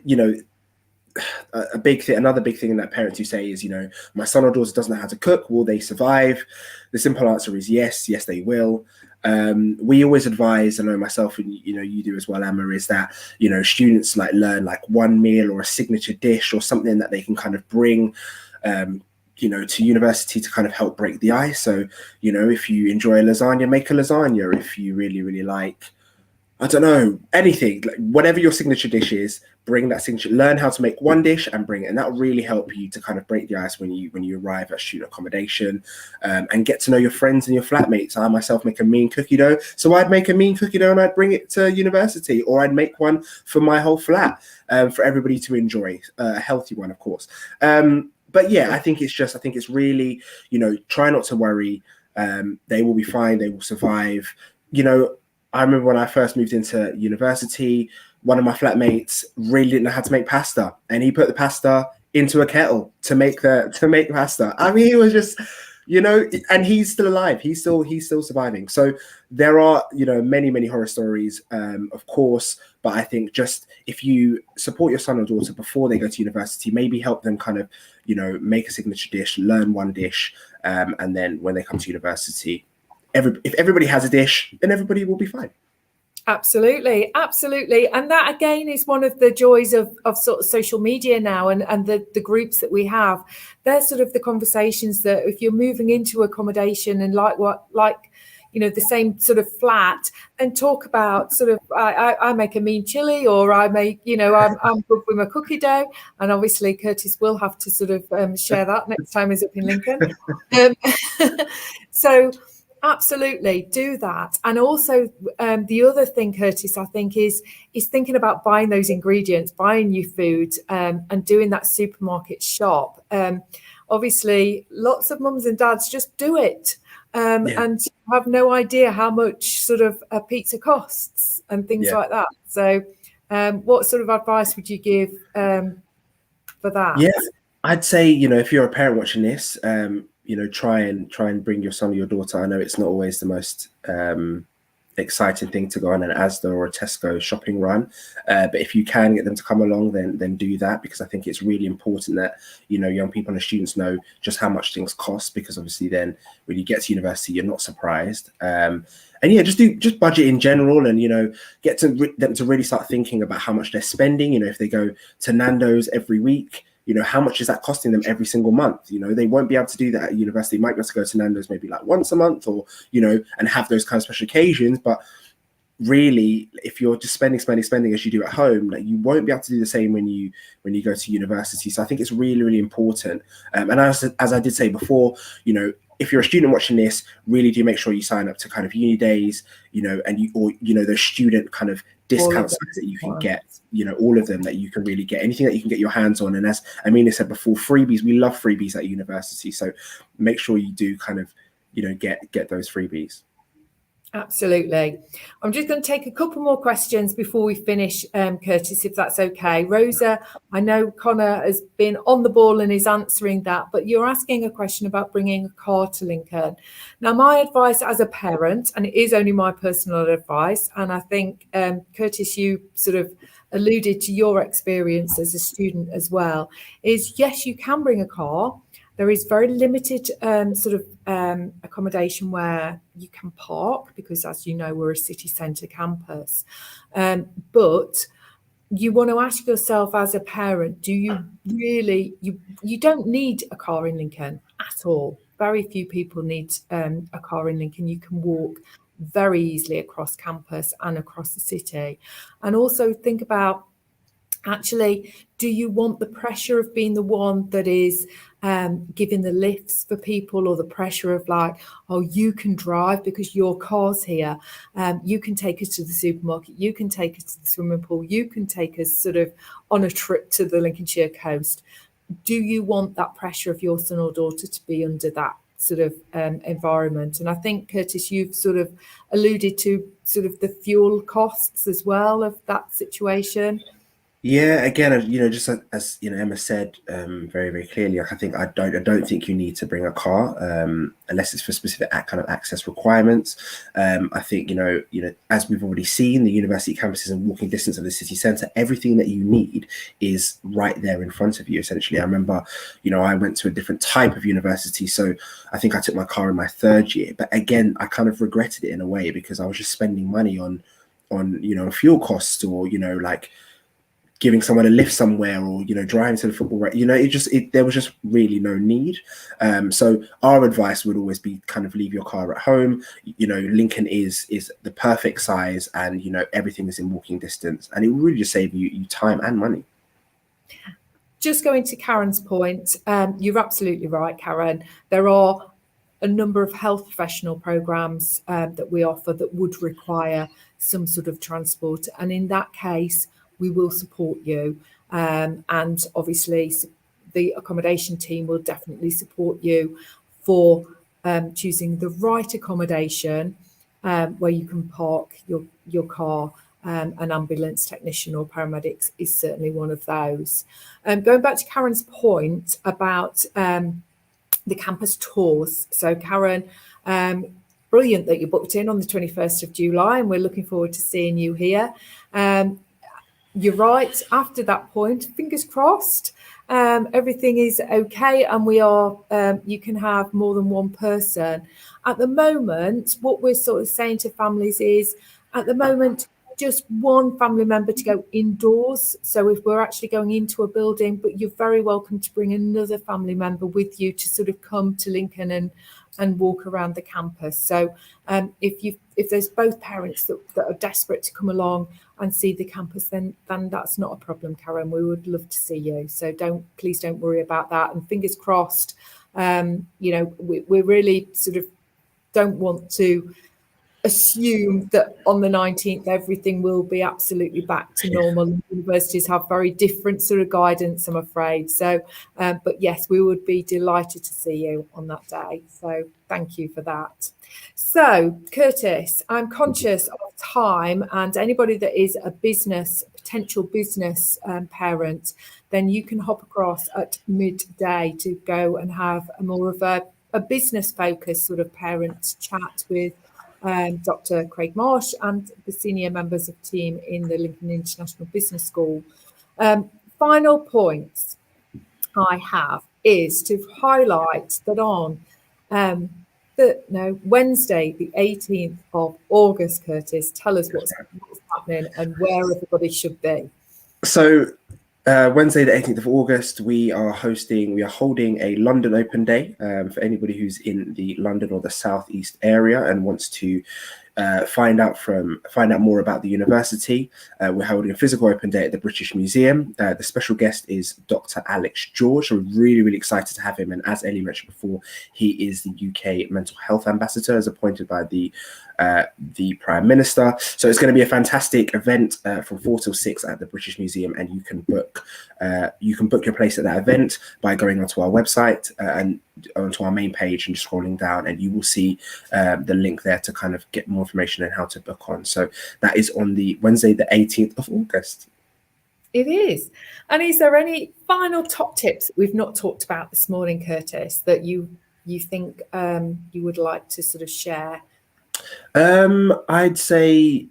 a big thing. Another big thing that parents who say is, my son or daughter doesn't know how to cook. Will they survive? The simple answer is yes, they will. We always advise, I know myself and you do as well, Emma, is that students learn one meal or a signature dish or something that they can kind of bring to university to kind of help break the ice. So if you enjoy lasagna, make a lasagna. If you really like, I don't know, anything, whatever your signature dish is, bring that signature, learn how to make one dish and bring it. And that'll really help you to kind of break the ice when you arrive at student accommodation, and get to know your friends and your flatmates. I myself make a mean cookie dough. So I'd make a mean cookie dough and I'd bring it to university, or I'd make one for my whole flat, for everybody to enjoy, a healthy one, of course. But yeah, I think it's really, try not to worry. They will be fine. They will survive. I remember when I first moved into university, one of my flatmates really didn't know how to make pasta, and he put the pasta into a kettle to make pasta. I mean, he was just, and he's still alive. He's still surviving. So there are, many horror stories, of course. But I think just if you support your son or daughter before they go to university, maybe help them kind of, make a signature dish, learn one dish, and then when they come to university, if everybody has a dish, then everybody will be fine. Absolutely. And that again is one of the joys of sort of social media now, and the groups that we have. They're sort of the conversations that if you're moving into accommodation and the same sort of flat, and talk about sort of I make a mean chili, or I make I'm good with my cookie dough, and obviously Curtis will have to sort of share that next time he's up in Lincoln. So absolutely do that. And also the other thing, Curtis, I think is thinking about buying those ingredients, buying new food, and doing that supermarket shop. obviously lots of mums and dads just do it and have no idea how much sort of a pizza costs and things like that. So what sort of advice would you give for that? Yeah, I'd say, if you're a parent watching this, try and bring your son or your daughter. I know it's not always the most exciting thing to go on an Asda or a Tesco shopping run, but if you can get them to come along, then do that, because I think it's really important that young people and students know just how much things cost, because obviously then when you get to university you're not surprised. And yeah, just budget in general, and get them to really start thinking about how much they're spending. If they go to Nando's every week, how much is that costing them every single month? They won't be able to do that at university. They might be able to go to Nando's maybe like once a month, or and have those kind of special occasions. But really, if you're just spending as you do at home, like, you won't be able to do the same when you go to university. So I think it's really, really important. And as I did say before, if you're a student watching this, really do make sure you sign up to kind of uni days, and those student kind of discounts that you can get, all of them that you can really get, anything that you can get your hands on. And as Amina said before, freebies, we love freebies at university. So make sure you do kind of, get those freebies. Absolutely. I'm just going to take a couple more questions before we finish, Curtis, if that's okay. Rosa, I know Connor has been on the ball and is answering that, but you're asking a question about bringing a car to Lincoln. Now, my advice as a parent, and it is only my personal advice, and I think, Curtis, you sort of alluded to your experience as a student as well, is yes, you can bring a car. There is very limited accommodation where you can park, because, as you know, we're a city centre campus. But you want to ask yourself as a parent, do you really, you don't need a car in Lincoln at all. Very few people need a car in Lincoln. You can walk very easily across campus and across the city. And also think about, actually, do you want the pressure of being the one that is giving the lifts for people, or the pressure of like, oh, you can drive because your car's here, you can take us to the supermarket, you can take us to the swimming pool, you can take us sort of on a trip to the Lincolnshire coast? Do you want that pressure of your son or daughter to be under that sort of environment? And I think, Curtis, you've sort of alluded to sort of the fuel costs as well of that situation. Yeah, again, just as Emma said very, very clearly, I think I don't think you need to bring a car unless it's for specific kind of access requirements. I think as we've already seen, the university campus is in walking distance of the city centre. Everything that you need is right there in front of you. Essentially, I remember, I went to a different type of university, so I think I took my car in my third year. But again, I kind of regretted it in a way, because I was just spending money on fuel costs, or like giving someone a lift somewhere, or driving to the football, right? There was just really no need. So our advice would always be kind of leave your car at home. Lincoln is the perfect size, and everything is in walking distance, and it will really just save you time and money. Just going to Karen's point, you're absolutely right, Karen. There are a number of health professional programs that we offer that would require some sort of transport, and in that case, we will support you, and obviously the accommodation team will definitely support you for choosing the right accommodation where you can park your car. An ambulance technician or paramedics is certainly one of those. Going back to Karen's point about the campus tours. So Karen, brilliant that you booked in on the 21st of July, and we're looking forward to seeing you here. You're right. After that point, fingers crossed, everything is okay, and we are. You can have more than one person. At the moment, what we're sort of saying to families is, at the moment, just one family member to go indoors. So if we're actually going into a building, but you're very welcome to bring another family member with you to sort of come to Lincoln and walk around the campus. So if there's both parents that are desperate to come along and see the campus, then that's not a problem, Karen. We would love to see you. So please don't worry about that. And fingers crossed, we really sort of don't want to assume that on the 19th everything will be absolutely back to normal. Universities have very different sort of guidance, I'm afraid. So, but yes, we would be delighted to see you on that day. So thank you for that. So, Curtis, I'm conscious of time, and anybody that is a potential business parent, then you can hop across at midday to go and have a more of a business focused sort of parent chat with Dr. Craig Marsh and the senior members of team in the Lincoln International Business School. Final points I have is to highlight that on Wednesday, the 18th of August, Curtis, tell us what's happening and where everybody should be. So Wednesday, the 18th of August, we are holding a London Open Day for anybody who's in the London or the Southeast area and wants to find out more about the university. We're holding a physical open day at the British Museum. The special guest is Dr. Alex George. We're really, really excited to have him. And as Ellie mentioned before, he is the UK Mental Health Ambassador, as appointed by the Prime Minister. So it's going to be a fantastic event from 4 till 6 at the British Museum, and you can book your place at that event by going onto our website and onto our main page and scrolling down, and you will see the link there to kind of get more information on how to book on. So that is on the Wednesday, the 18th of August. It is. And is there any final top tips that we've not talked about this morning, Curtis, that you think you would like to sort of share? I'd say,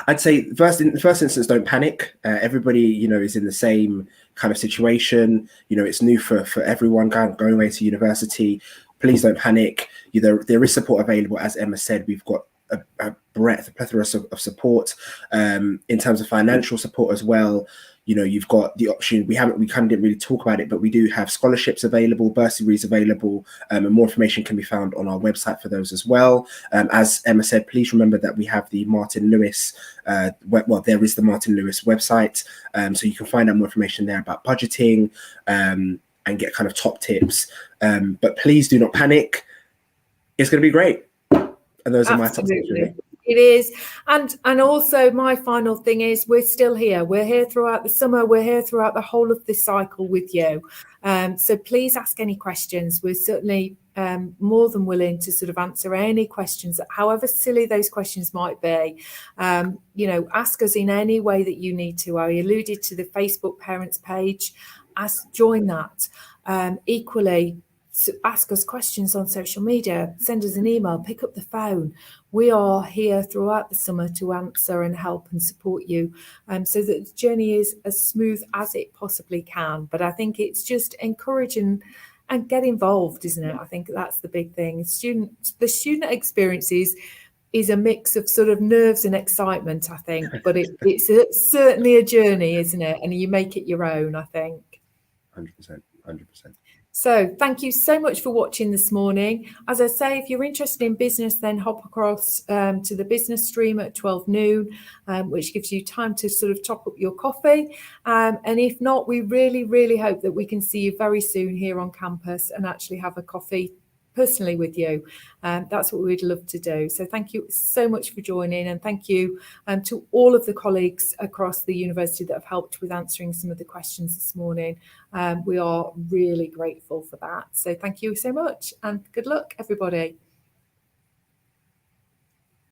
I'd say in the first instance, don't panic. Everybody, is in the same kind of situation. It's new for everyone going away to university. Please don't panic. There is support available. As Emma said, we've got a plethora of support in terms of financial support as well. You've got the option. We kind of didn't really talk about it, but we do have scholarships available, bursaries available, and more information can be found on our website for those as well. As Emma said, please remember that we have the Martin Lewis. There is the Martin Lewis website, so you can find out more information there about budgeting and get kind of top tips. But please do not panic. It's going to be great. And those are my top tips. Really. It is. And also my final thing is we're still here. We're here throughout the summer. We're here throughout the whole of this cycle with you. So please ask any questions. We're certainly more than willing to sort of answer any questions, however silly those questions might be. Ask us in any way that you need to. I alluded to the Facebook parents page. Join that. Equally, ask us questions on social media, send us an email, pick up the phone. We are here throughout the summer to answer and help and support you so that the journey is as smooth as it possibly can. But I think it's just encouraging and get involved, isn't it? I think that's the big thing. The student experience is a mix of sort of nerves and excitement, I think, but it's certainly a journey, isn't it? And you make it your own, I think. 100%. So thank you so much for watching this morning. As I say, if you're interested in business, then hop across to the business stream at 12 noon, which gives you time to sort of top up your coffee. And if not, we really, really hope that we can see you very soon here on campus and actually have a coffee personally with you. That's what we'd love to do. So thank you so much for joining, and thank you to all of the colleagues across the university that have helped with answering some of the questions this morning. We are really grateful for that. So thank you so much, and good luck, everybody.